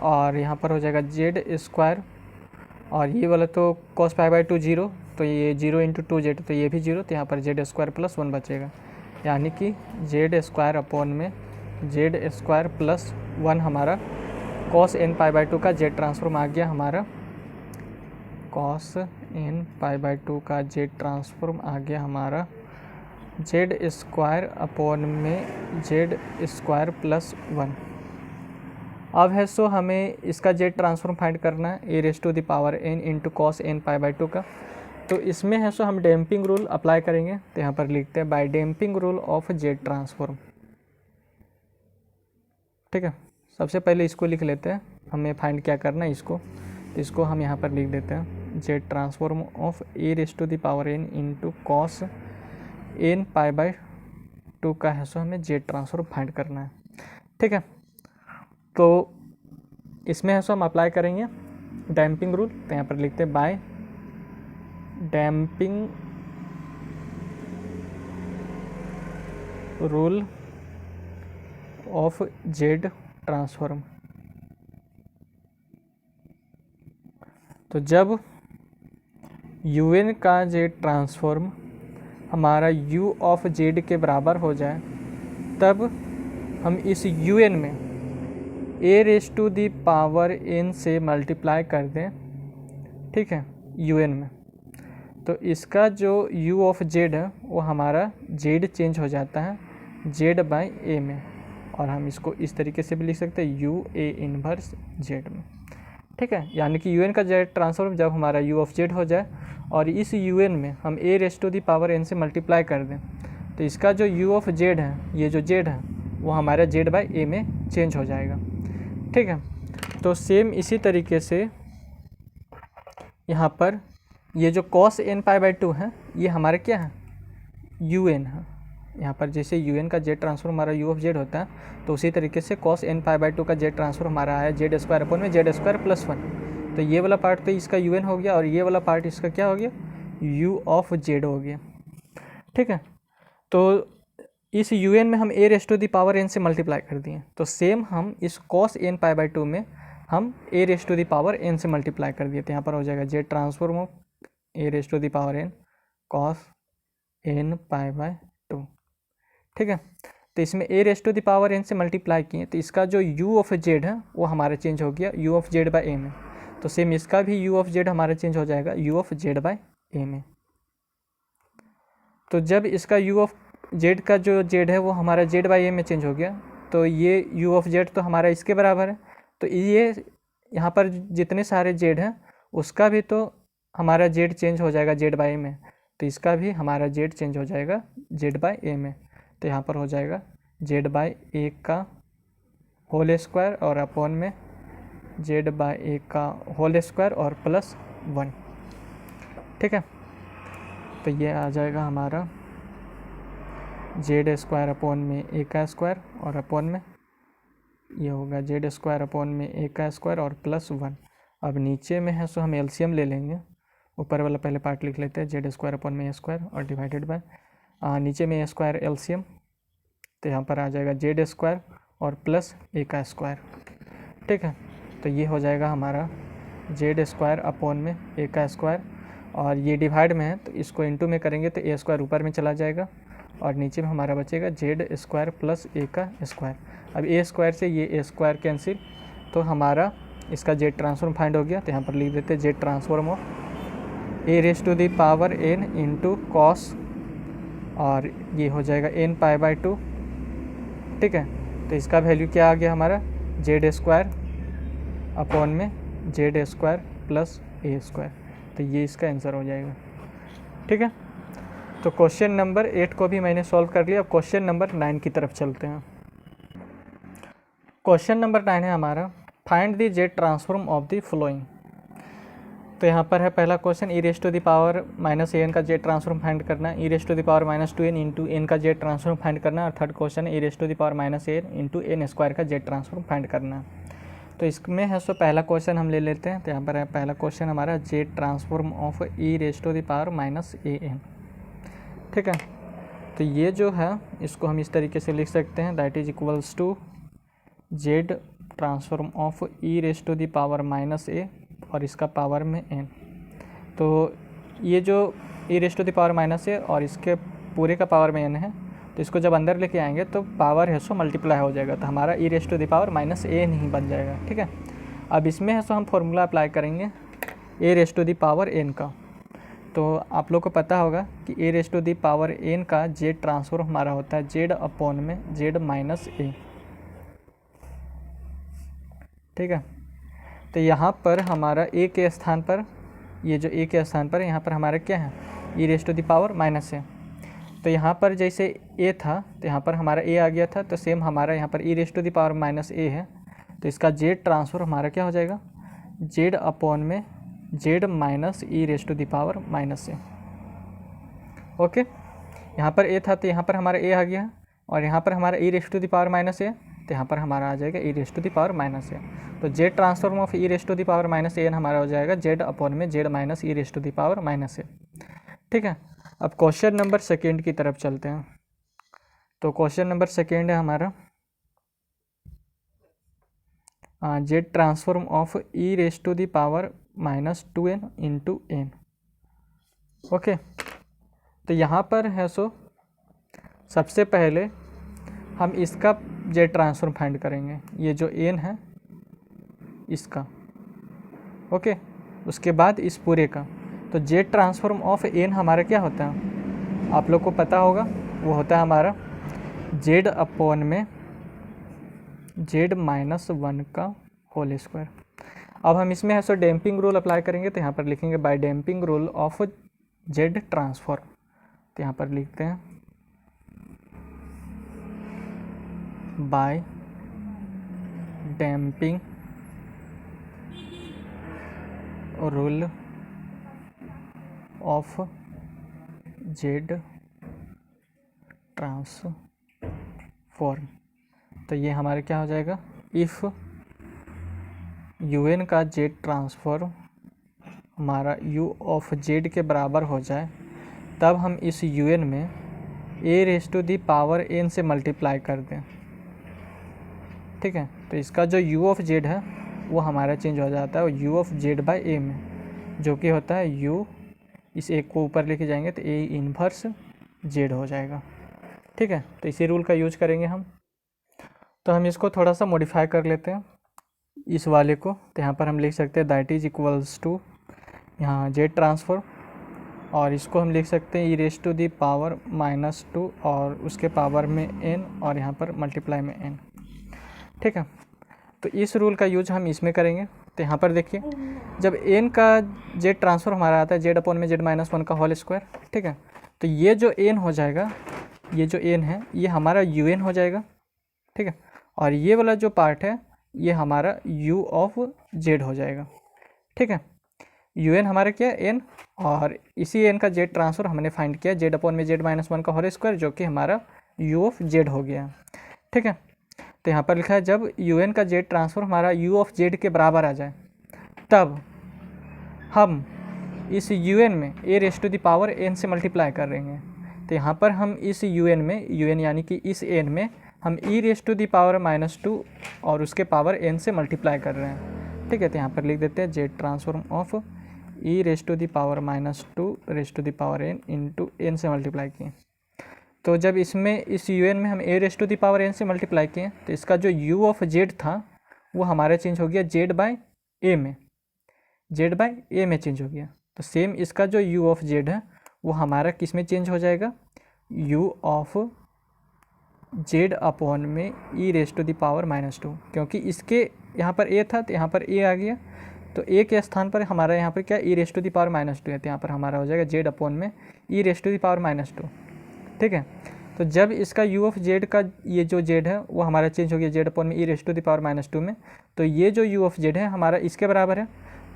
और यहाँ पर हो जाएगा जेड स्क्वायर और ये वाला तो कॉस पाई बाई टू 0, तो ये 0 इंटू 2z, तो ये भी 0, तो यहाँ पर जेड स्क्वायर प्लस 1 बचेगा, यानी कि जेड स्क्वायर अपॉन में जेड स्क्वायर प्लस 1 हमारा cos N pi by two का जेड ट्रांसफॉर्म आ गया हमारा, cos N pi by two का जेड ट्रांसफॉर्म आ गया हमारा जेड स्क्वायर अपॉन में जेड स्क्वायर प्लस 1। अब है सो हमें इसका जेड ट्रांसफॉर्म फाइंड करना है A raise to the power N into cos N pi by two का। तो इसमें है सो हम डैम्पिंग रूल अप्लाई करेंगे, तो यहाँ पर लिखते हैं by damping rule of Z transform. ठीक है, सबसे पहले इसको लिख लेते हैं, हमें फाइंड क्या करना है इसको, तो इसको हम यहाँ पर लिख देते हैं Z transform of a raise to the power N into cos N pi by two का है सो हमें जेड ट्रांसफॉर्म फाइंड करना है। ठीक है, तो इसमें है सो हम अप्लाई करेंगे डैम्पिंग रूल, तो यहाँ पर लिखते हैं by damping rule of Z transform. तो जब un का जेड ट्रांसफॉर्म हमारा u ऑफ जेड के बराबर हो जाए तब हम इस un में a raise to the power n से मल्टीप्लाई कर दें। ठीक है, un में, तो इसका जो u ऑफ जेड है वो हमारा z चेंज हो जाता है z बाई a में, और हम इसको इस तरीके से भी लिख सकते हैं u a इनवर्स z में। ठीक है, यानी कि un का जेड ट्रांसफॉर्म जब हमारा u ऑफ जेड हो जाए और इस un में हम a raise to the power n से मल्टीप्लाई कर दें, तो इसका जो u ऑफ जेड है, ये जो z है वो हमारा z बाई a में चेंज हो जाएगा। ठीक है, तो सेम इसी तरीके से यहाँ पर ये जो cos N pi by two है ये हमारा क्या है, un है। यहाँ पर जैसे un का जेड ट्रांसफॉर्म हमारा u ऑफ जेड होता है, तो उसी तरीके से cos N pi by two का जेड ट्रांसफॉर्म हमारा आया जेड स्क्वायर अपॉन में जेड स्क्वायर प्लस 1। तो ये वाला पार्ट तो इसका un हो गया और ये वाला पार्ट इसका क्या हो गया, u ऑफ जेड हो गया। ठीक है, तो इस un में हम a raise to the power n से मल्टीप्लाई कर दिए, तो सेम हम इस cos N pi by two में हम a raise to the power n से मल्टीप्लाई कर दिए, तो यहाँ पर हो जाएगा Z transform of a raise to the power n cos n pi by two. ठीक है, तो इसमें a raise to the power n से मल्टीप्लाई किए, तो इसका जो u ऑफ जेड है वो हमारा चेंज हो गया u of Z by a में, तो सेम इसका भी u ऑफ जेड हमारा चेंज हो जाएगा u of Z by a में। तो जब इसका u ऑफ जेड का जो जेड है वो हमारा जेड बाई a में चेंज हो गया, तो ये u ऑफ जेड तो हमारा इसके बराबर है, तो ये यहाँ पर जितने सारे जेड हैं उसका भी तो हमारा जेड चेंज हो जाएगा जेड बाई a में, तो इसका भी हमारा जेड चेंज हो जाएगा जेड बाई a में। तो यहाँ पर हो जाएगा जेड बाई ए का होल स्क्वायर और अपॉन में जेड बाई ए का होल स्क्वायर और प्लस 1। ठीक है, तो ये आ जाएगा हमारा जेड स्क्वायर अपॉन में ए का स्क्वायर और अपॉन में ये होगा जेड स्क्वायर अपॉन में ए का स्क्वायर और प्लस 1। अब नीचे में है सो हम एलसीएम ले लेंगे, ऊपर वाला पहले पार्ट लिख लेते हैं जेड स्क्वायर अपॉन में ए स्क्वायर और डिवाइडेड बाय नीचे में ए स्क्वायर एलसीएम, तो यहाँ पर आ जाएगा जेड स्क्वायर और प्लस ए का स्क्वायर। ठीक है, तो ये हो जाएगा हमारा जेड स्क्वायर अपॉन में ए का स्क्वायर, और ये डिवाइड में है तो इसको इनटू में करेंगे तो ए स्क्वायर ऊपर में चला जाएगा और नीचे में हमारा बचेगा जेड स्क्वायर प्लस ए का स्क्वायर। अब ए स्क्वायर से ये ए स्क्वायर कैंसिल, तो हमारा इसका जेड ट्रांसफॉर्म फाइंड हो गया, तो यहाँ पर लिख देते हैं Z transform of a raise to the power N into cos, और ये हो जाएगा एन पाई बाई टू। ठीक है, तो इसका वैल्यू क्या आ गया हमारा जेड स्क्वायर अपॉन में जेड स्क्वायर प्लस ए स्क्वायर, तो ये इसका आंसर हो जाएगा। ठीक है, तो क्वेश्चन नंबर 8 को भी मैंने सॉल्व कर लिया। अब क्वेश्चन नंबर 9 की तरफ चलते हैं। क्वेश्चन नंबर 9 है हमारा find the Z transform of the following. तो यहाँ पर है पहला question, e raise to the power minus N का जेड ट्रांसफॉर्म फाइंड करना है, e raise to the power minus 2n into N का जेड ट्रांसफॉर्म फाइंड करना है। और थर्ड क्वेश्चन है e raise to the power minus N into N square का Z transform find करना है। तो इसमें है सो पहला क्वेश्चन हम ले लेते हैं। तो यहाँ पर है पहला क्वेश्चन हमारा Z transform of e raise to the power minus a n. ठीक है, तो ये जो है इसको हम इस तरीके से लिख सकते हैं, that is equals to Z transform of e raise to the power minus ए और इसका पावर में एन। तो ये जो ई raise to the power minus ए और इसके पूरे का पावर में एन है, तो इसको जब अंदर लेके आएंगे तो पावर है सो मल्टीप्लाई हो जाएगा, तो हमारा e raise to the power minus A नहीं बन जाएगा। ठीक है, अब इसमें है सो हम फॉर्मूला अप्लाई करेंगे A raise to the power N का। तो आप लोग को पता होगा कि A raise to the power N का जेड ट्रांसफॉर्म हमारा होता है जेड अपॉन में जेड माइनस ए। ठीक है, तो यहाँ पर हमारा ए के स्थान पर, ये जो ए के स्थान पर है यहाँ पर हमारा क्या है, e raise to the power minus ए। तो यहाँ पर जैसे ए था तो यहाँ पर हमारा ए आ गया था, तो सेम हमारा यहाँ पर e raise to the power minus A है, तो इसका जेड ट्रांसफर हमारा क्या हो जाएगा, जेड अपॉन में Z minus e raise to the power minus A. Okay, यहाँ पर ए था तो यहाँ पर हमारा ए आ गया, और यहाँ पर हमारा e raise to the power minus ए, तो यहाँ पर हमारा आ जाएगा e raise to the power minus ए। तो Z transform of e raise to the power minus N हमारा हो जाएगा जेड अपॉन में Z minus e raise to the power minus ए। ठीक है, अब क्वेश्चन नंबर सेकेंड की तरफ चलते हैं। तो क्वेश्चन नंबर सेकेंड है हमारा Z transform of e raise to the power minus 2n into n. Okay, तो यहाँ पर है सो सबसे पहले हम इसका जेड ट्रांसफॉर्म फाइंड करेंगे, ये जो एन है इसका। ओके, उसके बाद इस पूरे का। तो जेड ट्रांसफॉर्म ऑफ एन हमारा क्या होता है, आप लोग को पता होगा, वो होता है हमारा जेड अपॉन में जेड माइनस 1 का होल स्क्वायर। अब हम इसमें है सो डैम्पिंग रूल अप्लाई करेंगे, तो यहाँ पर लिखेंगे by damping rule of Z transform. तो यहाँ पर लिखते हैं by damping rule of Z transform. तो ये हमारे क्या हो जाएगा, इफ़ यू एन का जेड ट्रांसफॉर्म हमारा यू ऑफ जेड के बराबर हो जाए, तब हम इस यू एन में A raise to the power N से मल्टीप्लाई कर दें। ठीक है, तो इसका जो यू ऑफ जेड है वो हमारा चेंज हो जाता है यू ऑफ जेड बाई ए में, जो कि होता है यू, इस एक को ऊपर लेके जाएंगे तो ए इन्वर्स जेड हो जाएगा। ठीक है, तो इसी रूल का यूज करेंगे हम। तो हम इसको थोड़ा सा मॉडिफाई कर लेते हैं इस वाले को। तो यहाँ पर हम लिख सकते हैं दैट इज इक्वल्स टू यहाँ जेड ट्रांसफॉर्म, और इसको हम लिख सकते हैं e race to the power minus 2 और उसके पावर में n और यहाँ पर मल्टीप्लाई में n। ठीक है, तो इस रूल का यूज हम इसमें करेंगे। तो यहाँ पर देखिए, जब n का जेड ट्रांसफर हमारा आता है जेड अपॉन में जेड माइनस 1 का होल स्क्वायर। ठीक है, तो ये जो n हो जाएगा, ये जो n है ये हमारा un हो जाएगा। ठीक है, और ये वाला जो पार्ट है ये हमारा u ऑफ जेड हो जाएगा। ठीक है, un हमारा क्या है n, और इसी n का जेड ट्रांसफर हमने फाइंड किया जेड अपॉन में जेड माइनस 1 का होल स्क्वायर, जो कि हमारा u ऑफ जेड हो गया। ठीक है, तो यहाँ पर लिखा है जब un का जेड ट्रांसफर हमारा u ऑफ जेड के बराबर आ जाए, तब हम इस un में a raise to the power n से मल्टीप्लाई कर देंगे। तो यहाँ पर हम इस un में, un यानी कि इस n में हम e raise to the power minus 2 और उसके पावर n से मल्टीप्लाई कर रहे हैं। ठीक है, तो यहाँ पर लिख देते हैं Z transform of e raise to the power minus 2 raise to the power n into n से मल्टीप्लाई किए। तो जब इसमें इस un में हम a raise to the power n से मल्टीप्लाई किए, तो इसका जो u ऑफ जेड था वो हमारा चेंज हो गया जेड बाई ए में, जेड बाई ए में चेंज हो गया। तो सेम इसका जो u ऑफ जेड है वो हमारा किस में चेंज हो जाएगा, u ऑफ जेड अपॉन में e raise to the power minus 2, क्योंकि इसके यहाँ पर a था तो यहाँ पर a आ गया, तो a के स्थान पर हमारा यहाँ पर क्या e raise to the power minus 2 है, तो यहाँ पर हमारा हो जाएगा जेड अपॉन में e raise to the power minus 2। ठीक है, तो जब इसका u ऑफ जेड का ये जो जेड है वो हमारा चेंज हो गया जेड अपॉन में e raise to the power minus 2 में, तो ये जो u ऑफ जेड है हमारा इसके बराबर है,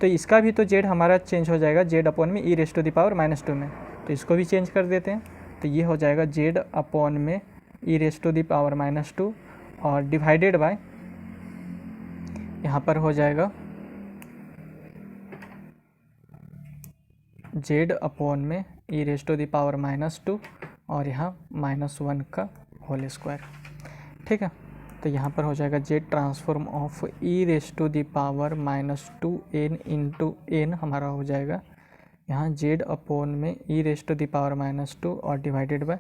तो इसका भी तो जेड हमारा चेंज हो जाएगा जेड अपॉन में e raise to the power -2 में, तो इसको भी चेंज कर देते हैं। तो ये हो जाएगा जेड अपॉन में e raise to the power -2 और डिवाइडेड बाय यहाँ पर हो जाएगा जेड अपॉन में e raise to the power -2 और यहाँ -1 का होल स्क्वायर। ठीक है, तो यहाँ पर हो जाएगा Z transform of e raise to the power -2n into n हमारा हो जाएगा यहाँ जेड अपॉन में e raise to the power -2 और डिवाइडेड बाय,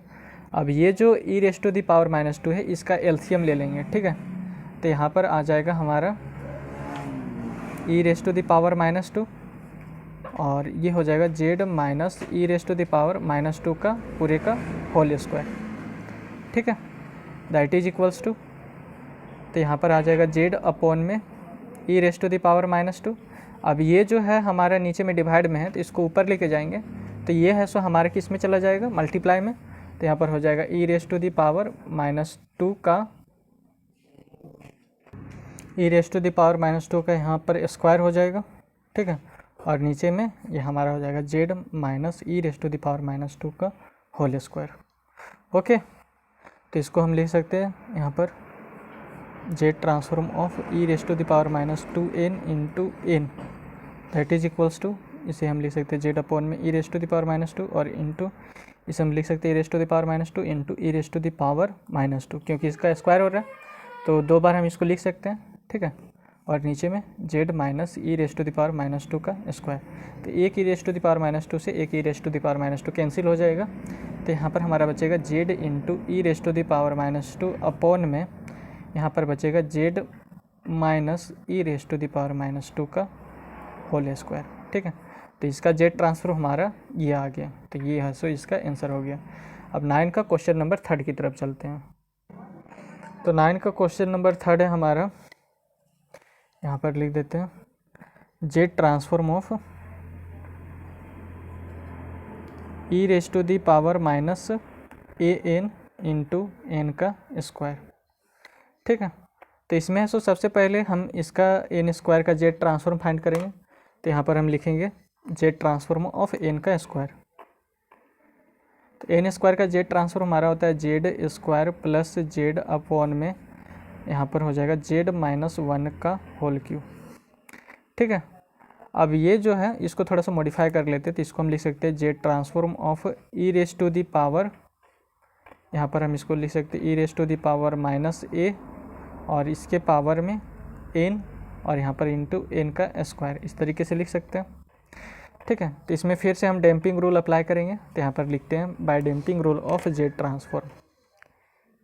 अब ये जो ई रेस टू द पावर -2 है इसका एलसीएम ले लेंगे। ठीक है, तो यहाँ पर आ जाएगा हमारा e raise to the power -2 और ये हो जाएगा Z minus e raise to the power -2 का पूरे का होल स्क्वायर। ठीक है, दैट इज इक्वल्स टू, तो यहाँ पर आ जाएगा जेड अपॉन में e raise to the power -2। अब ये जो है हमारा नीचे में डिवाइड में है तो इसको ऊपर लेके जाएंगे, तो ये है सो हमारे किस में चला जाएगा मल्टीप्लाई में, तो यहाँ पर हो जाएगा e raise to the power -2 का ई रेस टू द पावर -2 का यहाँ पर स्क्वायर हो जाएगा। ठीक है, और नीचे में ये हमारा हो जाएगा Z minus e raise to the power -2 का होल स्क्वायर। ओके, तो इसको हम लिख सकते हैं यहाँ पर Z transform of e raise to the power -2n into n that is equals to, इसे हम लिख सकते हैं जेड अपॉन में e raise to the power -2 और इंटू इसे हम लिख सकते हैं e raise to the power -2 into e raise to the power -2, क्योंकि इसका स्क्वायर हो रहा है तो 2 बार हम इसको लिख सकते हैं। ठीक है, और नीचे में Z minus e raise to the power -2 का स्क्वायर, तो एक e raise to the power -2 से एक e raise to the power -2 cancel हो जाएगा, तो यहाँ पर हमारा बचेगा Z into e raise to the power -2 upon में यहाँ पर बचेगा Z minus e raise to the power -2 का होल स्क्वायर। ठीक है, तो इसका जेड ट्रांसफर हमारा ये आ गया, तो ये है सो इसका आंसर हो गया। अब 9 का क्वेश्चन नंबर 3 की तरफ चलते हैं। तो 9 का क्वेश्चन नंबर 3 है हमारा, यहाँ पर लिख देते हैं Z transform of e race to the power -an into N का स्क्वायर। ठीक है, तो इसमें है सो सबसे पहले हम इसका एन स्क्वायर का जेड ट्रांसफॉर्म फाइंड करेंगे, तो यहाँ पर हम लिखेंगे जेड ट्रांसफॉर्म ऑफ एन का स्क्वायर। तो एन स्क्वायर का जेड ट्रांसफॉर्म हमारा होता है Z square plus Z upon में यहाँ पर हो जाएगा जेड -1 का होल क्यूब। ठीक है, अब ये जो है इसको थोड़ा सा मॉडिफाई कर लेते हैं, तो इसको हम लिख सकते हैं Z transform of e race to the power, यहाँ पर हम इसको लिख सकते हैं e race to the power -a और इसके पावर में n और यहाँ पर इंटू एन का स्क्वायर, इस तरीके से लिख सकते हैं। ठीक है, तो इसमें फिर से हम डैम्पिंग रूल अप्लाई करेंगे, तो यहाँ पर लिखते हैं by damping rule of Z transform,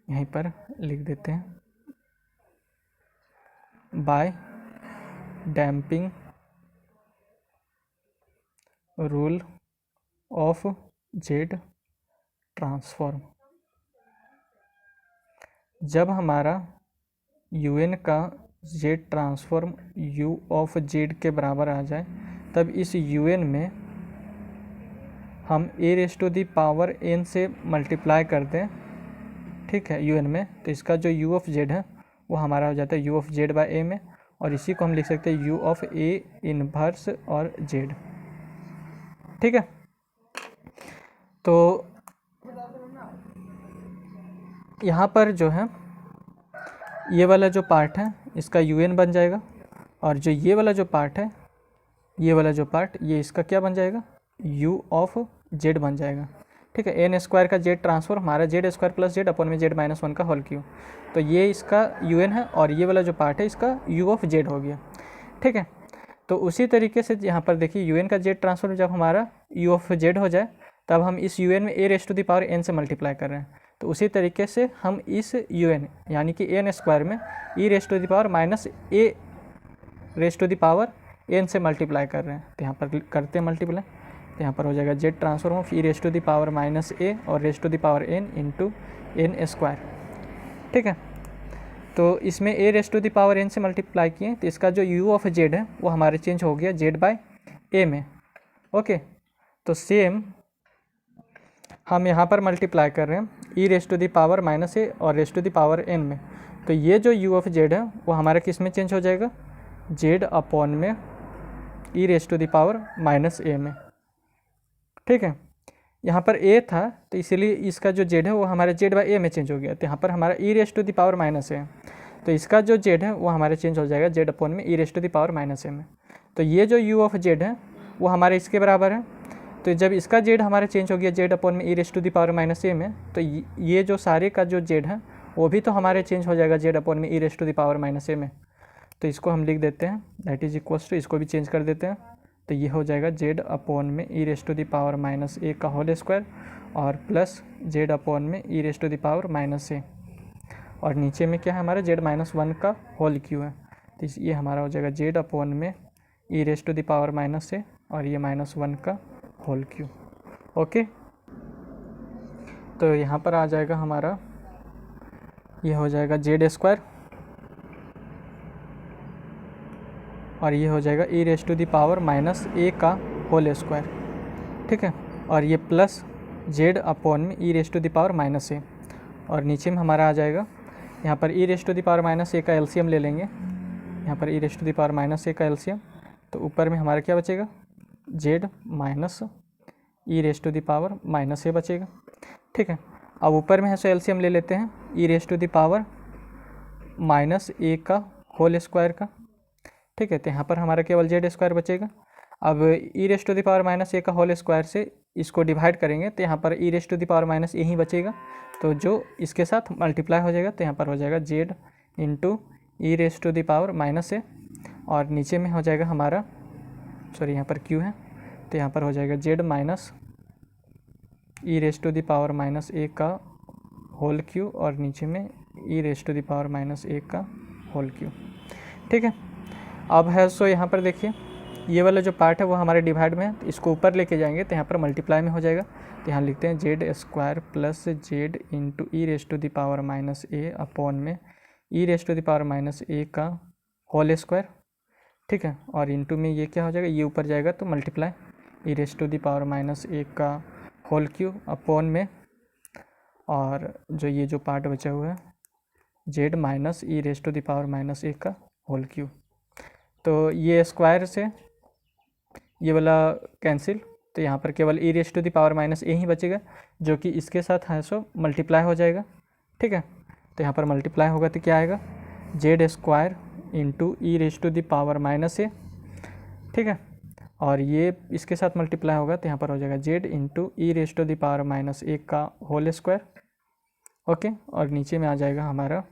यहीं पर लिख देते हैं by damping rule of Z transform. जब हमारा un का Z transform u of Z के बराबर आ जाए, तब इस un में हम a raise to the power n से मल्टीप्लाई कर दें। ठीक है, un में, तो इसका जो u ऑफ जेड है वो हमारा हो जाता है u of z by a में, और इसी को हम लिख सकते हैं u ऑफ a इनवर्स और z। ठीक है, तो यहाँ पर जो है ये वाला जो पार्ट है इसका un बन जाएगा, और जो ये वाला जो पार्ट है, ये वाला जो पार्ट, ये इसका क्या बन जाएगा u ऑफ z बन जाएगा। ठीक है, एन स्क्वायर का जेड ट्रांसफर हमारा z square plus Z upon में जेड -1 का होल क्यूब, तो ये इसका un है और ये वाला जो पार्ट है इसका u ऑफ जेड हो गया। ठीक है, तो उसी तरीके से यहाँ पर देखिए un का जेड ट्रांसफर जब हमारा u ऑफ जेड हो जाए, तब हम इस un में a raise to the power n से मल्टीप्लाई कर रहे हैं, तो उसी तरीके से हम इस un यानी कि एन स्क्वायर में e raise to the power -a raise to the power n से मल्टीप्लाई कर रहे हैं, तो यहाँ पर करते हैं मल्टीप्लाई, तो यहाँ पर हो जाएगा Z transform of e race to the power -a और raise to the power n into N square. ठीक है, तो इसमें a raise to the power n से मल्टीप्लाई किए, तो इसका जो u ऑफ जेड है वो हमारे चेंज हो गया जेड बाय a में। ओके, तो सेम हम यहाँ पर मल्टीप्लाई कर रहे हैं e race to the power -a और raise to the power n में, तो ये जो u ऑफ जेड है वो हमारा किस में चेंज हो जाएगा जेड अपॉन में e raise to the power minus a में। ठीक है, यहाँ पर ए था तो इसीलिए इसका जो जेड है वो हमारे जेड बाई ए में चेंज हो गया, तो यहाँ पर हमारा e raise to the power minus ए, तो इसका जो जेड है वो हमारे चेंज हो जाएगा जेड अपॉन में e raise to the power minus a में। तो ये जो यू ऑफ जेड है वो हमारे इसके बराबर है, तो जब इसका जेड हमारे चेंज हो गया जेड अपॉन में e raise to the power minus a में, तो ये जो सारे का जो जेड है वो भी तो हमारे चेंज हो जाएगा जेड अपॉन में e raise to the power minus a में। तो इसको हम लिख देते हैं दैट इज इक्वल्स टू, इसको भी चेंज कर देते हैं, तो ये हो जाएगा जेड अपॉन में e raise to the power minus a का होल स्क्वायर और प्लस जेड अपॉन में e raise to the power minus ए, और नीचे में क्या है हमारा जेड माइनस वन का होल क्यू है, तो ये हमारा हो जाएगा जेड अपॉन में e raise to the power minus ए और ये माइनस वन का होल क्यू। ओके, तो यहाँ पर आ जाएगा हमारा, ये हो जाएगा जेड स्क्वायर और ये हो जाएगा e raise to the power minus a का होल स्क्वायर। ठीक है, और ये प्लस जेड अपॉन में e raise to the power minus ए, और नीचे में हमारा आ जाएगा यहाँ पर e raise to the power minus a का एलसीएम ले लेंगे, यहाँ पर e raise to the power minus a का एलसीएम, तो ऊपर में हमारा क्या बचेगा Z minus e raise to the power minus a बचेगा। ठीक है, अब ऊपर में है सो एलसीएम ले लेते हैं e raise to the power minus a का होल स्क्वायर का। ठीक है, तो यहाँ पर हमारा केवल जेड स्क्वायर बचेगा। अब e raise to the power minus a का होल स्क्वायर से इसको डिवाइड करेंगे तो यहाँ पर e raise to the power minus a ही बचेगा, तो जो इसके साथ मल्टीप्लाई हो जाएगा तो यहाँ पर हो जाएगा Z into e raise to the power minus ए, और नीचे में हो जाएगा हमारा, सॉरी यहाँ पर क्यू है, तो यहाँ पर हो जाएगा Z minus e raise to the power minus a का होल क्यू और नीचे में e raise to the power minus a का होल क्यू। ठीक है, अब है सो यहाँ पर देखिए ये वाला जो पार्ट है वो हमारे डिवाइड में है, तो इसको ऊपर लेके जाएंगे तो यहाँ पर मल्टीप्लाई में हो जाएगा, तो यहाँ लिखते हैं Z square plus Z into e raise to the power minus a upon में e raise to the power minus a का होल स्क्वायर। ठीक है, और इंटू में ये क्या हो जाएगा, ये ऊपर जाएगा तो multiply e raise to the power minus a का होल क्यू अपॉन में, और जो ये जो पार्ट बचा हुआ है Z minus e raise to the power minus a का होल क्यू, तो ये स्क्वायर से ये वाला कैंसिल, तो यहाँ पर केवल e raise to the power minus a ही बचेगा जो कि इसके साथ है सो मल्टीप्लाई हो जाएगा। ठीक है, तो यहाँ पर मल्टीप्लाई होगा तो क्या आएगा Z square into e raise to the power minus ए। ठीक है, और ये इसके साथ मल्टीप्लाई होगा तो यहाँ पर हो जाएगा Z into e raise to the power minus a का होल स्क्वायर। ओके, और नीचे में आ जाएगा हमारा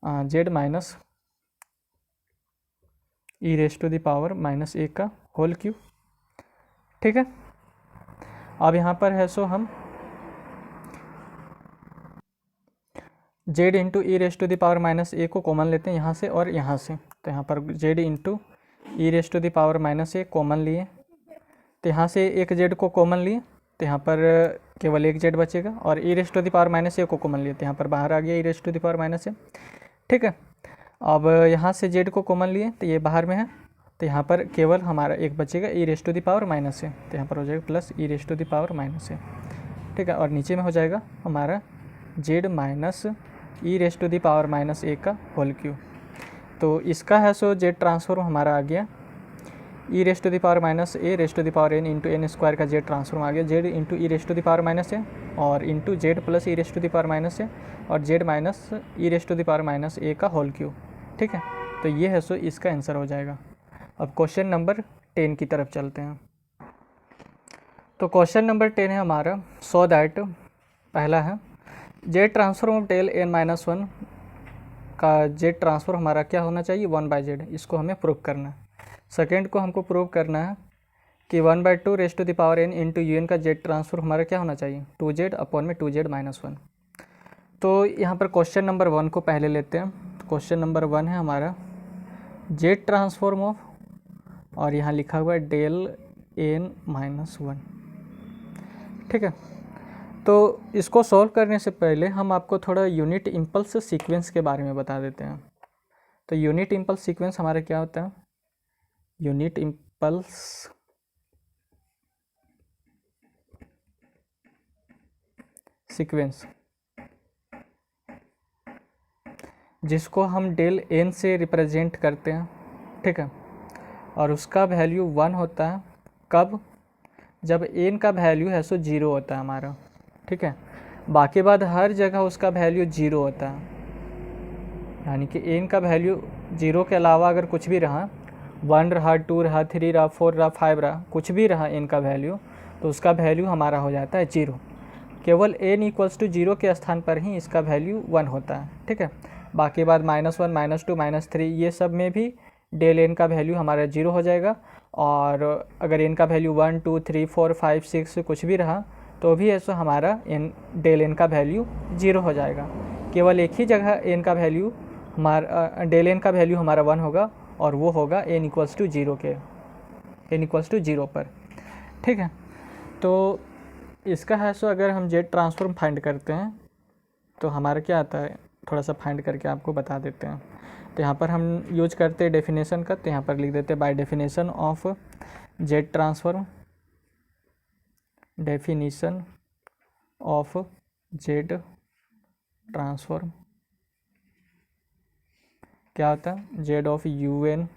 Z minus e raise to the power minus a का होल क्यू। ठीक है, अब यहाँ पर है सो हम Z into e raise to the power minus a को कॉमन लेते हैं यहाँ से और यहाँ से, तो यहाँ पर z into e raise to the power minus a common लिए, तो यहाँ से एक जेड को कॉमन लिए तो यहाँ पर केवल एक जेड बचेगा, और e raise to the power minus a को कॉमन लिए तो यहाँ पर बाहर आ गया e raise to the power minus ए। ठीक है, अब यहाँ से जेड को कॉमन लिए तो ये बाहर में है, तो यहाँ पर केवल हमारा एक बचेगा e raise to the power minus ए, तो यहाँ पर हो जाएगा plus e raise to the power minus ए। ठीक है, और नीचे में हो जाएगा हमारा Z minus e raise to the power minus a का होल क्यू, तो इसका है सो जेड ट्रांसफॉर्म हमारा आ गया e raise to the power minus a raise to the power N into N square का जेड ट्रांसफॉर्म आ गया, Z into e raise to the power minus ए और into Z plus e raise to the power minus ए और Z minus e raise to the power minus a का whole Q. ठीक है, तो ये है सो इसका आंसर हो जाएगा। अब क्वेश्चन नंबर 10 की तरफ चलते हैं। तो क्वेश्चन नंबर 10 है हमारा सो दैट, पहला है जेड ट्रांसफॉर्म ऑफ टेल एन माइनस वन का जेड ट्रांसफॉर्म हमारा क्या होना चाहिए 1/z, इसको हमें प्रूव करना है। सेकेंड को हमको प्रूव करना है कि 1/2 raise to the power n into u n का जेड ट्रांसफॉर्म हमारा क्या होना चाहिए 2z अपॉन में 2z माइनस 1। तो यहाँ पर क्वेश्चन नंबर 1 को पहले लेते हैं। क्वेश्चन नंबर 1 है हमारा जेड ट्रांसफॉर्म ऑफ, और यहाँ लिखा हुआ है डेल n माइनस 1। ठीक है, तो इसको सॉल्व करने से पहले हम आपको थोड़ा यूनिट इम्पल्स सीक्वेंस के बारे में बता देते हैं। तो यूनिट इम्पल्स सीक्वेंस हमारा क्या होता है, यूनिट इम्पल्स सीक्वेंस जिसको हम डेल एन से रिप्रेजेंट करते हैं। ठीक है, और उसका वैल्यू 1 होता है कब, जब एन का वैल्यू है सो 0 होता है हमारा, ठीक है। बाकी बाद हर जगह उसका वैल्यू 0 होता है, यानी कि एन का वैल्यू 0 के अलावा अगर कुछ भी रहा, 1 रहा, 2 रहा, 3 रहा, 4 रहा, 5 रहा, कुछ भी रहा एन का वैल्यू, तो उसका वैल्यू हमारा हो जाता है 0। केवल n इक्वल्स टू 0 के स्थान पर ही इसका वैल्यू 1 होता है, ठीक है। बाकी बाद -1, -2, -3 ये सब में भी डेल n का वैल्यू हमारा 0 हो जाएगा। और अगर n का वैल्यू 1, 2, 3, 4, 5, 6 कुछ भी रहा तो भी ऐसा हमारा डेल n का वैल्यू 0 हो जाएगा। केवल एक ही जगह n का वैल्यू हमारा डेल n का वैल्यू हमारा 1 होगा, और वो होगा n इक्वल्स टू 0 के, n इक्वल्स टू 0 पर, ठीक है। तो इसका है सो अगर हम जेड ट्रांसफॉर्म फाइंड करते हैं तो हमारा क्या आता है, थोड़ा सा फाइंड करके आपको बता देते हैं। तो यहाँ पर हम यूज करते हैं डेफिनेशन का, तो यहाँ पर लिख देते हैं by definition of Z transform, definition of Z transform क्या होता है, z of u n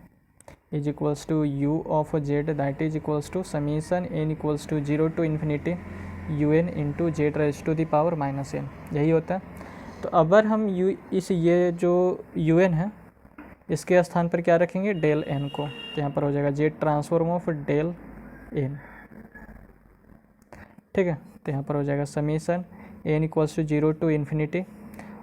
is equals to u of z that is equals to summation n equals to 0 to infinity u n into z raise to the power -n, यही होता है। तो अगर हम ये जो यू एन है इसके स्थान पर क्या रखेंगे, डेल एन को, तो यहाँ पर हो जाएगा Z transform of del n, ठीक है। तो यहाँ पर हो जाएगा summation n equals to 0 to infinity,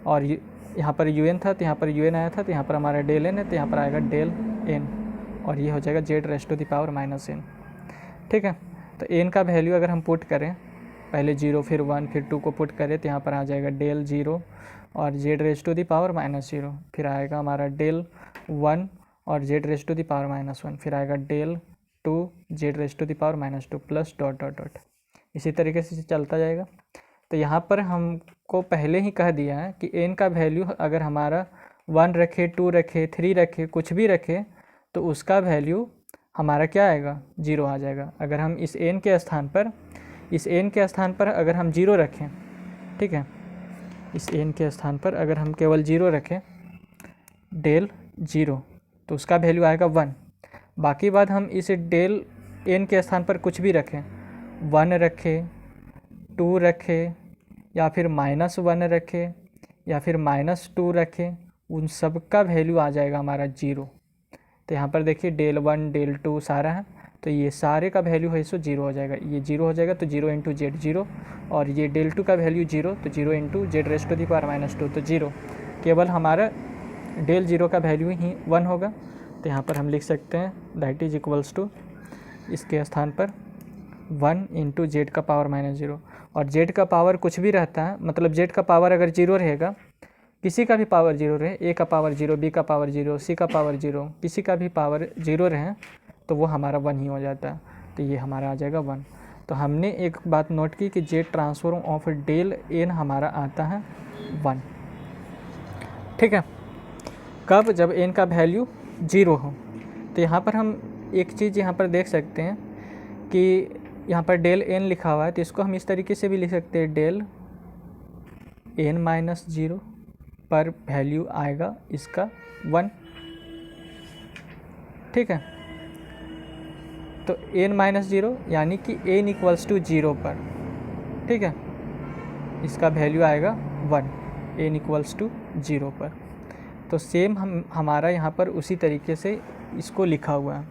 और यहाँ पर यू एन था तो यहाँ पर यू एन आया था, तो यहाँ पर हमारा डेल एन है तो यहाँ पर आएगा डेल एन, और ये हो जाएगा z raise to the power -n, ठीक है। तो एन का वैल्यू अगर हम पुट करें, पहले 0 फिर 1 फिर 2 को पुट करें, तो यहाँ पर आ जाएगा डेल 0 और Z raise to the power -0, फिर आएगा हमारा डेल 1 और Z raise to the power -1, फिर आएगा del 2 z raise to the power -2 plus dot dot dot, इसी तरीके से चलता जाएगा। तो यहाँ पर हमको पहले ही कह दिया है कि एन का वैल्यू अगर हमारा 1 रखे, 2 रखे, 3 रखे, कुछ भी रखे, तो उसका वैल्यू हमारा क्या आएगा, 0 आ जाएगा। अगर हम इस एन के स्थान पर अगर हम 0 रखें, ठीक है, इस एन के स्थान पर अगर हम केवल 0 रखें, डेल 0, तो उसका वैल्यू आएगा 1। बाकी बात हम इस डेल एन के स्थान पर कुछ भी रखें, 1 रखे, 2 रखे, या फिर -1 रखे, या फिर -2 रखे, उन सब का वैल्यू आ जाएगा हमारा 0। तो यहाँ पर देखिए डेल 1 डेल 2 सारा है, तो ये सारे का वैल्यू है सो 0 हो जाएगा, ये 0 हो जाएगा, तो 0 इंटू जेड 0, और ये डेल 2 का वैल्यू 0, तो 0 into z raise to the power -2, तो 0। केवल हमारा डेल 0 का वैल्यू ही 1 होगा, तो यहाँ पर हम लिख सकते हैं दैट इज इक्वल्स टू इसके स्थान पर 1 इंटू जेड का पावर -0, और जेड का पावर कुछ भी रहता है, मतलब जेड का पावर अगर 0 रहेगा, किसी का भी पावर 0 रहे, ए का पावर 0, बी का पावर 0, सी का पावर 0, किसी का भी पावर 0 रहे, तो वो हमारा 1 ही हो जाता है, तो ये हमारा आ जाएगा 1। तो हमने एक बात नोट की कि Z transform of del n हमारा आता है 1, ठीक है। कब, जब एन का वैल्यू 0 हो। तो यहाँ पर हम एक चीज़ यहाँ पर देख सकते हैं कि यहाँ पर डेल एन लिखा हुआ है, तो इसको हम इस तरीके से भी लिख सकते हैं, डेल एन -0 पर वैल्यू आएगा इसका 1, ठीक है। तो n -0 यानी कि n इक्वल्स टू 0 पर, ठीक है, इसका वैल्यू आएगा 1, n इक्वल्स टू 0 पर। तो सेम हमारा यहाँ पर उसी तरीके से इसको लिखा हुआ है।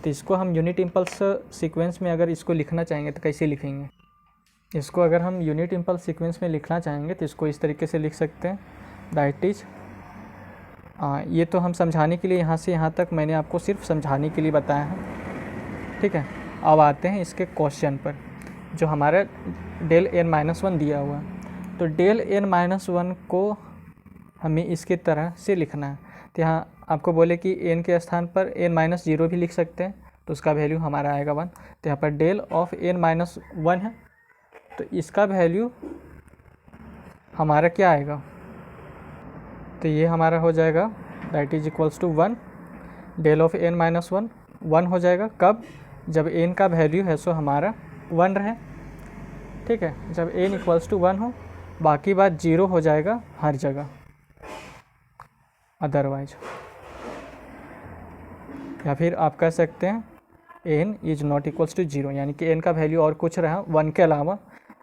तो इसको हम यूनिट इम्पल्स सीक्वेंस में अगर इसको लिखना चाहेंगे तो कैसे लिखेंगे, इसको अगर हम यूनिट इम्पल्स सीक्वेंस में लिखना चाहेंगे तो इसको इस तरीके से लिख सकते हैं, दैट इज, ये तो हम समझाने के लिए यहाँ से यहाँ तक मैंने आपको सिर्फ समझाने के लिए बताया है, ठीक है। अब आते हैं इसके क्वेश्चन पर, जो हमारा डेल n -1 दिया हुआ है। तो डेल n -1 को हमें इसके तरह से लिखना है। तो यहाँ आपको बोले कि n के स्थान पर n -0 भी लिख सकते हैं, तो उसका वैल्यू हमारा आएगा 1। तो यहाँ पर डेल ऑफ n -1 है, तो इसका वैल्यू हमारा क्या आएगा, तो ये हमारा हो जाएगा that is equals to 1, del of n -1 1 हो जाएगा। कब, जब n का वैल्यू है सो हमारा 1 रहे, ठीक है, जब n इक्वल्स टू 1 हो, बाकी बात 0 हो जाएगा हर जगह, अदरवाइज या फिर आप कह सकते हैं n is not equals to 0, यानी कि n का वैल्यू और कुछ रहा 1 के अलावा,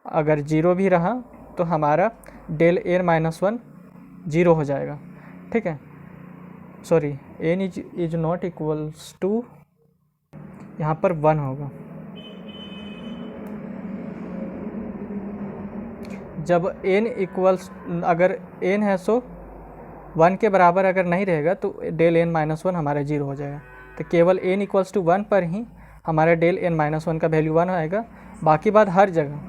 अगर 0 भी रहा तो हमारा डेल n माइनस 1 0 हो जाएगा। ठीक है, sorry, n is not equals to, यहाँ पर 1 होगा। जब n इक्वल्स, अगर n है सो 1 के बराबर अगर नहीं रहेगा तो डेल n माइनस 1 हमारा 0 हो जाएगा। तो केवल n इक्वल्स टू 1 पर ही हमारा डेल n माइनस 1 का वैल्यू 1 आएगा। बाकी बात हर जगह,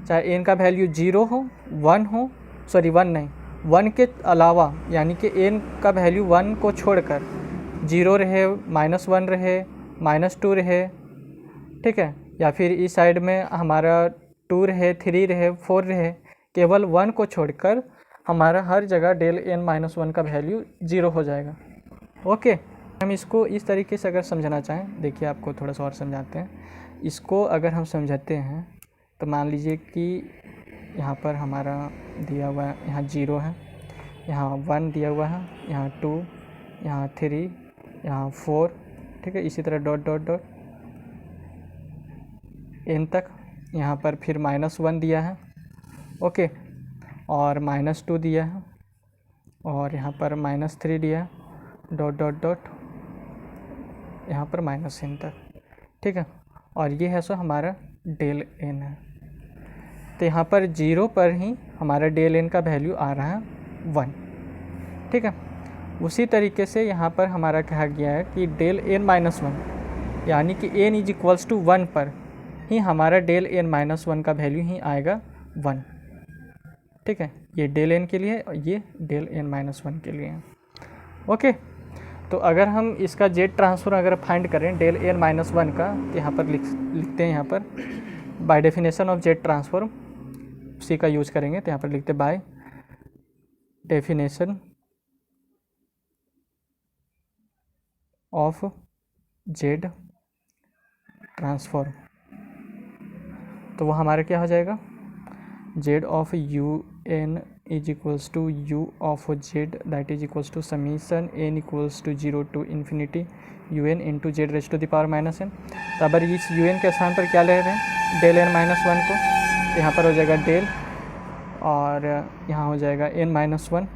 चाहे n का वैल्यू 0 हो, 1 हो, सॉरी 1 नहीं, 1 के अलावा, यानी कि n का वैल्यू 1 को छोड़कर 0 रहे, -1 रहे, -2 रहे, ठीक है, या फिर इस साइड में हमारा 2 रहे, 3 रहे, 4 रहे, केवल 1 को छोड़कर हमारा हर जगह डेल n माइनस 1 का वैल्यू 0 हो जाएगा। ओके, हम इसको इस तरीके से अगर समझना चाहें, देखिए आपको थोड़ा सा और समझाते हैं। इसको अगर हम समझाते हैं तो मान लीजिए कि यहाँ पर हमारा दिया हुआ है, यहाँ 0 है, यहाँ 1 दिया हुआ है, यहाँ 2, यहाँ 3, यहाँ 4, ठीक है, इसी तरह डॉट डॉट डॉट n तक। यहाँ पर फिर -1 दिया है, ओके, और -2 दिया है, और यहाँ पर -3 दिया है, डॉट डॉट डॉट यहाँ पर -n तक, ठीक है, और ये है सो हमारा डेल n है। तो यहाँ पर 0 पर ही हमारा डेल n का वैल्यू आ रहा है 1, ठीक है। उसी तरीके से यहाँ पर हमारा कहा गया है कि डेल n माइनस 1, यानी कि n इज इक्वल्स टू 1 पर ही हमारा डेल n माइनस 1 का वैल्यू ही आएगा 1, ठीक है। ये डेल n के लिए और ये डेल n माइनस 1 के लिए है, ओके। तो अगर हम इसका जेड ट्रांसफर अगर फाइंड करें डेल n माइनस 1 का, तो यहाँ पर लिखते हैं, यहाँ पर by definition of Z transform उसी का यूज करेंगे। तो यहाँ पर लिखते by definition of Z transform, तो वो हमारा क्या हो जाएगा, z of u n is equals to u of z that is equals to summation n equals to 0 to infinity u n into z raise to the power minus n. तो अगर इस U N के स्थान पर क्या ले रहे हैं, डेल एन माइनस 1 को, तो यहाँ पर हो जाएगा डेल, और यहाँ हो जाएगा एन माइनस 1,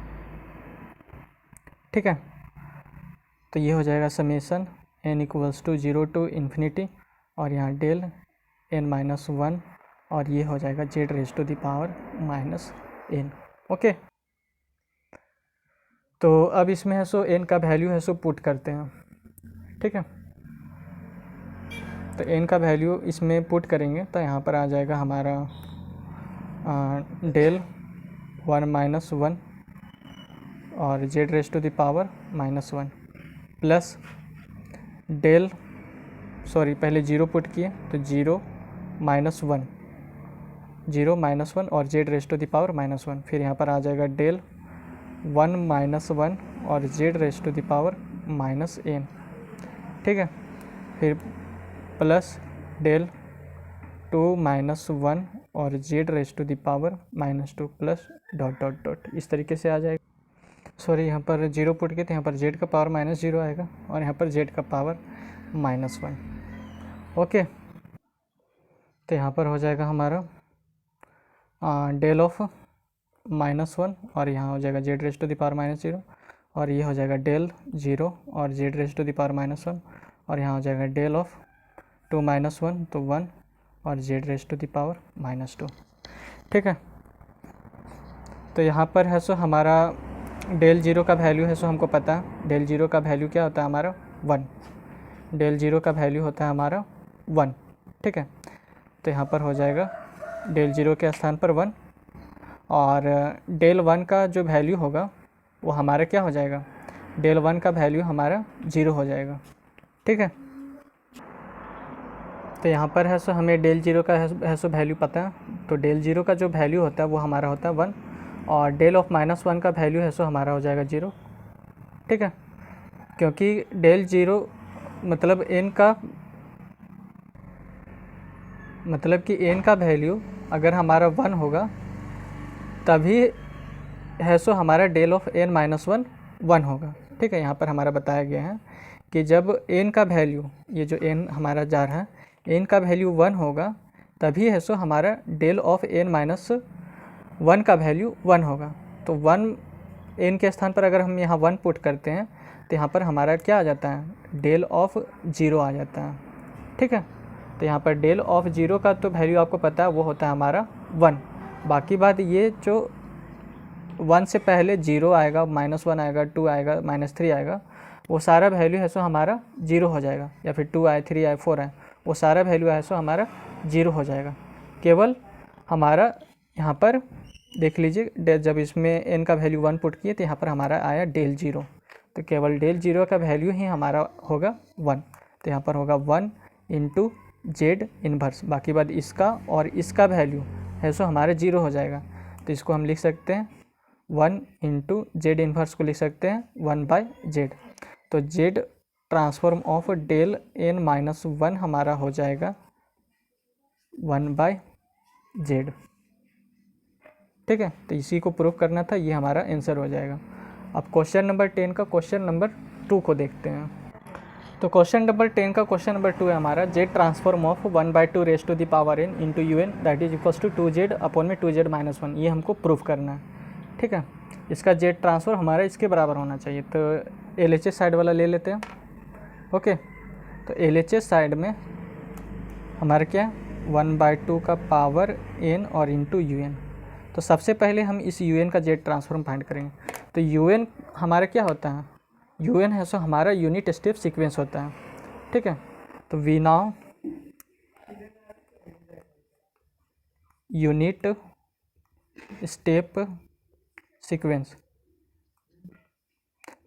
ठीक है। तो ये हो जाएगा summation n equals to 0 to infinity, और यहाँ डेल एन माइनस 1, और ये हो जाएगा z raise to the power minus n, okay. तो अब इसमें है सो एन का वैल्यू है सो पुट करते हैं, ठीक है। तो एन का वैल्यू इसमें पुट करेंगे तो यहाँ पर आ जाएगा हमारा डेल 1 माइनस 1 और Z raise to the power minus 1 plus del, sorry पहले 0 पुट किए तो 0 माइनस 1, 0 माइनस 1 और Z raise to the power minus 1, फिर यहाँ पर आ जाएगा डेल 1 माइनस 1 और Z raise to the power minus N, ठीक है। फिर प्लस डेल 2 माइनस 1 और Z raise to the power minus 2 plus dot dot dot, इस तरीके से आ जाएगा। सॉरी यहाँ पर 0 पुट किए तो यहाँ पर जेड का पावर माइनस 0 आएगा और यहाँ पर जेड का पावर माइनस 1, ओके। तो यहाँ पर हो जाएगा हमारा डेल ऑफ -1 और यहाँ हो जाएगा z raise to the power minus 0, और ये हो जाएगा डेल 0 और Z raise to the power minus 1, और यहाँ हो जाएगा डेल ऑफ 2 माइनस 1 तो 1 और Z raise to the power minus 2, ठीक है। तो यहाँ पर है सो हमारा डेल 0 का वैल्यू है सो हमको पता है, डेल 0 का वैल्यू क्या होता है हमारा 1, डेल 0 का वैल्यू होता है हमारा 1, ठीक है। तो यहाँ पर हो जाएगा डेल 0 के स्थान पर 1, और डेल 1 का जो वैल्यू होगा वो हमारा क्या हो जाएगा, डेल 1 का वैल्यू हमारा 0 हो जाएगा, ठीक है। तो यहाँ पर है सो हमें डेल 0 का है सो वैल्यू पता है, तो डेल 0 का जो वैल्यू होता है वो हमारा होता है 1, और डेल ऑफ -1 का वैल्यू है सो हमारा हो जाएगा 0, ठीक है। क्योंकि डेल 0 मतलब n का, मतलब कि n का वैल्यू अगर हमारा 1 होगा तभी है सो हमारा डेल ऑफ n माइनस 1 1 होगा। ठीक है, यहाँ पर हमारा बताया गया है कि जब n का वैल्यू, ये जो n हमारा जा रहा है, n का वैल्यू 1 होगा तभी है सो हमारा डेल ऑफ n माइनस 1 का वैल्यू 1 होगा। तो 1 n के स्थान पर अगर हम यहाँ 1 पुट करते हैं तो यहाँ पर हमारा क्या आ जाता है, डेल ऑफ 0 आ जाता है। ठीक है, तो यहाँ पर डेल ऑफ 0 का तो वैल्यू आपको पता है वो होता है हमारा 1। बाकी बात ये जो 1 से पहले 0 आएगा, -1 आएगा, 2 आएगा, -3 आएगा, वो सारा वैल्यू है सो हमारा 0 हो जाएगा, या फिर 2 आए, 3 आए, 4 आए, वो सारा वैल्यू है सो हमारा 0 हो जाएगा। केवल हमारा यहाँ पर देख लीजिए, जब इसमें n का वैल्यू 1 पुट किए तो यहाँ पर हमारा आया डेल 0, तो केवल डेल 0 का वैल्यू ही हमारा होगा 1। तो यहाँ पर होगा 1 इंटू जेड इन्वर्स, बाकी बात इसका और इसका वैल्यू है सो हमारा 0 हो जाएगा। तो इसको हम लिख सकते हैं 1 इंटू जेड इन्वर्स को लिख सकते हैं 1/z। तो Z transform of del n minus 1 हमारा हो जाएगा 1/z। ठीक है, तो इसी को प्रूव करना था, ये हमारा आंसर हो जाएगा। अब क्वेश्चन नंबर 10 का क्वेश्चन नंबर 2 को देखते हैं। तो क्वेश्चन नंबर 10 का क्वेश्चन नंबर 2 है हमारा, Z transform of 1/2 raise to the power n into u n that is equals to 2z upon में 2z माइनस 1, ये हमको प्रूफ करना है। ठीक है, इसका जेड ट्रांसफर हमारा इसके बराबर होना चाहिए। तो LHS साइड वाला ले लेते हैं। ओके, तो LHS साइड में हमारा क्या, 1/2 का पावर n और इंटू यू एन। तो सबसे पहले हम इस यू एन का जेड ट्रांसफॉर्म फाइंड करेंगे। तो यू एन हमारा क्या होता है, यू एन है सो हमारा यूनिट स्टेप सीक्वेंस होता है। ठीक है, तो we now unit step sequence,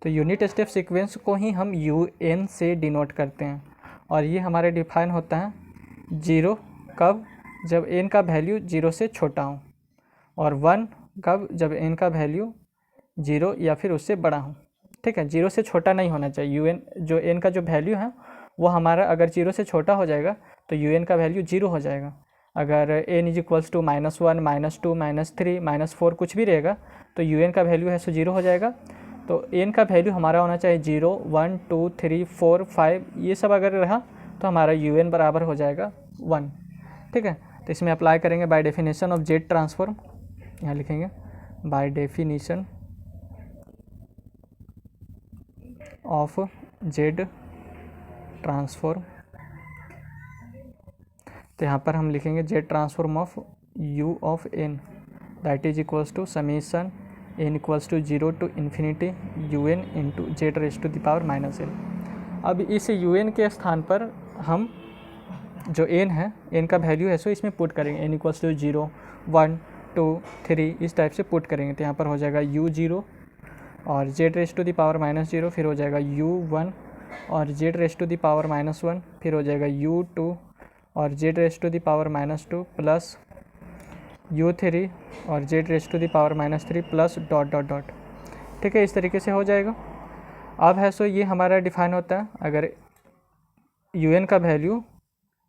तो यूनिट स्टेप सीक्वेंस को ही हम यू एन से डिनोट करते हैं, और ये हमारे डिफाइन होता है 0 कब, जब n का वैल्यू 0 से छोटा हो, और 1 कब, जब n का वैल्यू 0 या फिर उससे बड़ा हो। ठीक है, 0 से छोटा नहीं होना चाहिए। यू एन जो n का जो वैल्यू है वो हमारा अगर 0 से छोटा हो जाएगा तो यू एन का वैल्यू 0 हो जाएगा। अगर n इज इक्वल्स टू -1, -2, -3, -4 कुछ भी रहेगा तो यू एन का वैल्यू है सो 0 हो जाएगा। तो n का वैल्यू हमारा होना चाहिए 0, 1, 2, 3, 4, 5, ये सब अगर रहा तो हमारा यू एन बराबर हो जाएगा 1। ठीक है, तो इसमें अप्लाई करेंगे by definition of Z transform, यहाँ लिखेंगे by definition of Z transform. तो यहाँ पर हम लिखेंगे Z transform of u of n that is equals to summation n equals to 0 to infinity u n into z raise to the power -n। अब इस U N के स्थान पर हम जो n है, n का वैल्यू है सो इसमें पुट करेंगे, n इक्वल्स टू 0, 1, 2, 3 इस टाइप से पुट करेंगे। तो यहाँ पर हो जाएगा u0 और Z raise to the power -0, फिर हो जाएगा u1 और Z raise to the power -1, फिर हो जाएगा u2 और Z raise to the power -2 plus u3 और Z raise to the power -3 plus dot dot dot. ठीक है, इस तरीके से हो जाएगा। अब है सो ये हमारा डिफाइन होता है, अगर un का वैल्यू,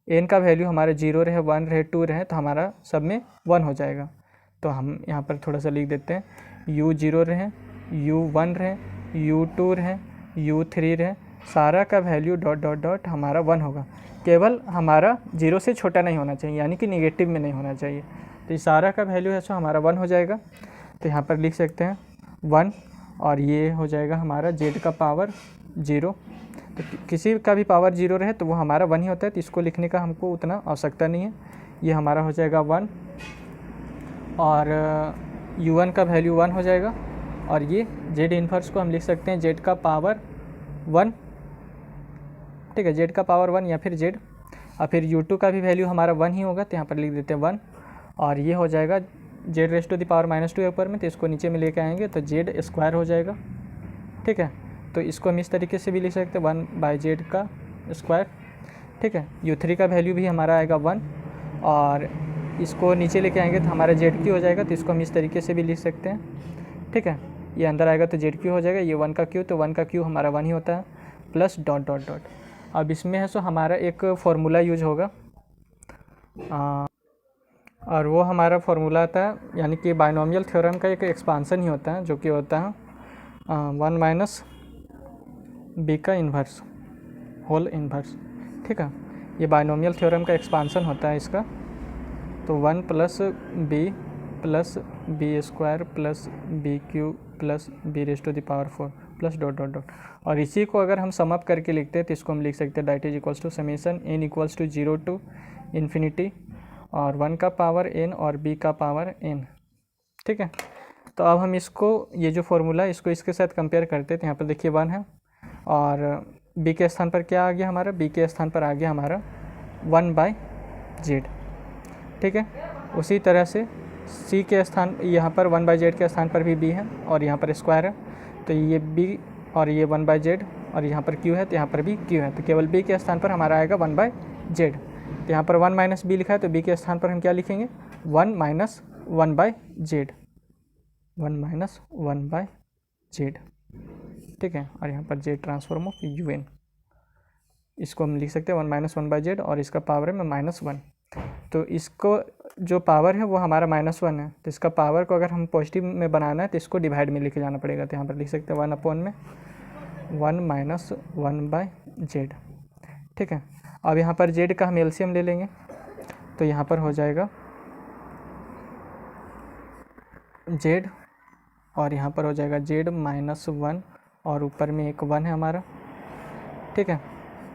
n का वैल्यू हमारा 0 रहे, 1 रहे, 2 रहे तो हमारा सब में 1 हो जाएगा। तो हम यहाँ पर थोड़ा सा लिख देते हैं, u0 रहे, u1 रहे, u2 रहे, u3 रहे, सारा का वैल्यू डॉट डॉट डॉट हमारा 1 होगा। केवल हमारा 0 से छोटा नहीं होना चाहिए, यानी कि निगेटिव में नहीं होना चाहिए। तो इस सारा का वैल्यू है सो हमारा 1 हो जाएगा। तो यहाँ पर लिख सकते हैं 1 और ये हो जाएगा हमारा z का पावर 0। तो किसी का भी पावर 0 रहे तो वो हमारा 1 ही होता है, तो इसको लिखने का हमको उतना आवश्यकता नहीं है। ये हमारा हो जाएगा 1 और u1 का वैल्यू 1 हो जाएगा, और ये z इन्वर्स को हम लिख सकते हैं z का पावर 1। ठीक है, z का पावर 1 या फिर z, और फिर u2 का भी वैल्यू हमारा 1 ही होगा, तो यहाँ पर लिख देते हैं 1, और ये हो जाएगा z raise to the power -2 ऊपर में, तो इसको नीचे में लेके आएंगे तो जेड स्क्वायर हो जाएगा। ठीक है, तो इसको हम इस तरीके से भी लिख सकते हैं 1/z का स्क्वायर। ठीक है, u3 का वैल्यू भी हमारा आएगा 1, और इसको नीचे लेके आएंगे तो हमारा जेड हो जाएगा, तो इसको हम इस तरीके से भी लिख सकते हैं। ठीक है, ये अंदर आएगा तो जेड हो जाएगा, ये 1 का क्यू, तो 1 का क्यू हमारा 1 ही होता है, प्लस डॉट डॉट डॉट। अब इसमें है सो हमारा एक फार्मूला यूज होगा, और वो हमारा फार्मूला आता है, यानी कि बाइनोमियल थ्योरम का एक एक्सपांसन ही होता है, जो कि होता है 1 माइनस बी का इन्वर्स, होल इन्वर्स। ठीक है, ये बाइनोमियल थ्योरम का एक्सपांसन होता है इसका। तो 1 plus b square plus b cube plus b raise to the power 4 plus dot dot dot. और इसी को अगर हम सम अप करके लिखते हैं तो इसको हम लिख सकते हैं that is equals to summation n equals to 0 to infinity और 1 का पावर n और b का पावर n। ठीक है, तो अब हम इसको, ये जो फॉर्मूला है इसको इसके साथ कंपेयर करते हैं। तो यहाँ पर देखिए 1 है और b के स्थान पर क्या आ गया हमारा, b के स्थान पर आ गया हमारा 1/z। ठीक है, उसी तरह से c के स्थान, यहाँ पर 1/z के स्थान पर भी b है और यहाँ पर स्क्वायर है, तो ये b और ये 1/z और यहाँ पर q है, तो यहाँ पर भी q है, तो केवल b के स्थान पर हमारा आएगा 1/z। तो यहाँ पर 1 माइनस b लिखा है, तो b के स्थान पर हम क्या लिखेंगे, 1 माइनस 1/z, 1 माइनस 1/z। ठीक है, और यहाँ पर z ट्रांसफॉर्म ऑफ un, इसको हम लिख सकते हैं 1 माइनस 1/z और इसका पावर है -1। तो इसको जो पावर है वो हमारा -1 है, तो इसका पावर को अगर हम पॉजिटिव में बनाना है तो इसको डिवाइड में लेके जाना पड़ेगा। तो यहाँ पर लिख सकते हैं 1 अपॉन में 1 माइनस 1/z। ठीक है, अब यहाँ पर z का हम एलसीएम ले लेंगे, तो यहाँ पर हो जाएगा z और यहाँ पर हो जाएगा z -1 और ऊपर में एक 1 है हमारा। ठीक है,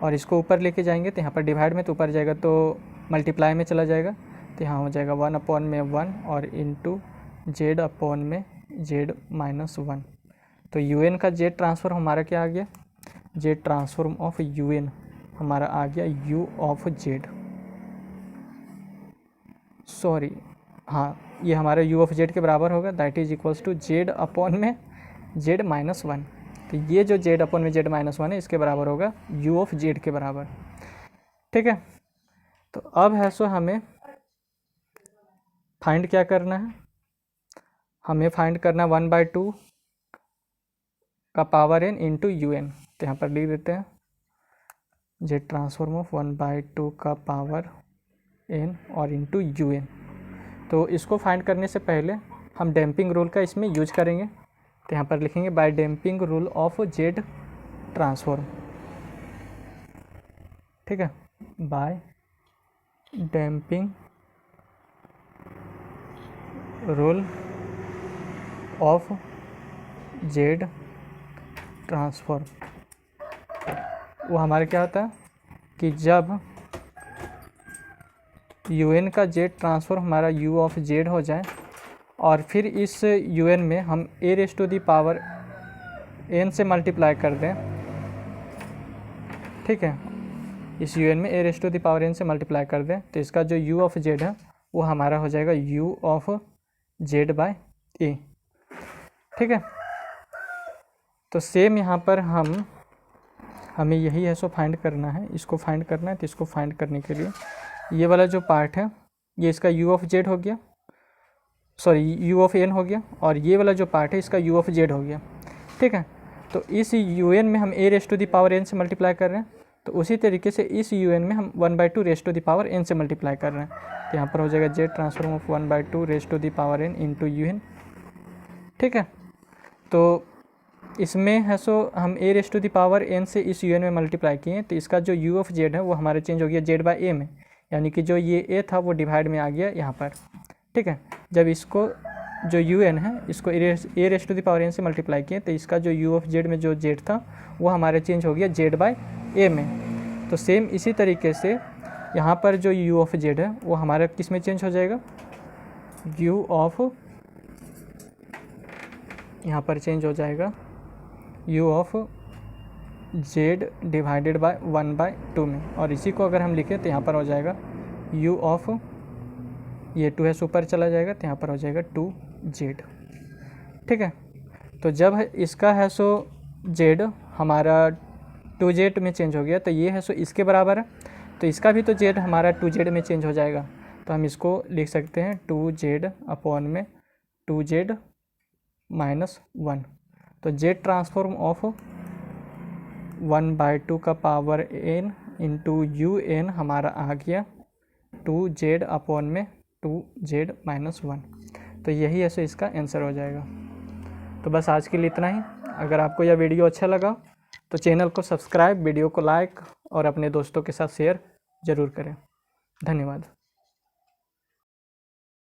और इसको ऊपर लेके जाएंगे तो यहाँ पर डिवाइड में, तो ऊपर जाएगा तो मल्टीप्लाई में चला जाएगा, तो यहाँ हो जाएगा 1 अपॉन में 1 और इंटू z अपॉन में z -1। तो un का z ट्रांसफॉर्म हमारा क्या आ गया, z ट्रांसफॉर्म ऑफ un हमारा आ गया u ऑफ z, सॉरी हाँ, ये हमारा u ऑफ z के बराबर होगा, that is equals to z upon में z -1। तो ये जो z अपॉन में z -1 है इसके बराबर होगा u ऑफ z के बराबर। ठीक है, तो अब है सो हमें फाइंड क्या करना है, हमें फाइंड करना 1/2 का पावर n इंटू un। तो यहाँ पर लिख देते हैं z ट्रांसफॉर्म ऑफ 1/2 का पावर n और इंटू un। तो इसको फाइंड करने से पहले हम डैम्पिंग रूल का इसमें यूज करेंगे, तो यहाँ पर लिखेंगे by damping rule of z transform. ठीक है, by damping rule of z transform, वो हमारे क्या होता है कि जब un का z ट्रांसफॉर्म हमारा u ऑफ z हो जाए और फिर इस un में हम a raise to the power n से मल्टीप्लाई कर दें। ठीक है, इस un में a raise to the power n से मल्टीप्लाई कर दें, तो इसका जो u ऑफ z है वो हमारा हो जाएगा u ऑफ z/a। ठीक है, तो सेम यहाँ पर हमें यही है सो फाइंड करना है, इसको फाइंड करना है। तो इसको फाइंड करने के लिए ये वाला जो पार्ट है ये इसका u ऑफ z हो गया, सॉरी u ऑफ n हो गया, और ये वाला जो पार्ट है इसका u ऑफ z हो गया। ठीक है, तो इस un में हम a raise to the power n से मल्टीप्लाई कर रहे हैं, तो उसी तरीके से इस un में हम 1/2 raise to the power n से मल्टीप्लाई कर रहे हैं। तो यहाँ पर हो जाएगा z transform of 1/2 raise to the power n into un। ठीक है, तो इसमें है सो हम a raise to the power n से इस un में मल्टीप्लाई किए, तो इसका जो u ऑफ z है वो हमारा चेंज हो गया z/a में, यानी कि जो ये a था वो डिवाइड में आ गया यहाँ पर। ठीक है, जब इसको जो un है इसको a raise to the power n से मल्टीप्लाई किए, तो इसका जो u ऑफ z में जो z था वो हमारा चेंज हो गया z/a में। तो सेम इसी तरीके से यहाँ पर जो u ऑफ z है वो हमारा किस में चेंज हो जाएगा, u ऑफ, यहाँ पर चेंज हो जाएगा u of z divided by 1/2 में, और इसी को अगर हम लिखें तो यहाँ पर हो जाएगा u ऑफ, ये 2 है सो ऊपर चला जाएगा, तो यहाँ पर हो जाएगा 2z। ठीक है, तो जब इसका है सो z हमारा 2z में चेंज हो गया, तो ये है सो इसके बराबर है, तो इसका भी तो z हमारा 2z में चेंज हो जाएगा। तो हम इसको लिख सकते हैं 2z अपॉन में 2z -1। तो z ट्रांसफॉर्म ऑफ 1/2 का पावर n इंटू un हमारा आ गया 2z अपॉन में 2z -1। तो यही ऐसे इसका आंसर हो जाएगा। तो बस आज के लिए इतना ही। अगर आपको यह वीडियो अच्छा लगा तो चैनल को सब्सक्राइब, वीडियो को लाइक और अपने दोस्तों के साथ शेयर ज़रूर करें। धन्यवाद।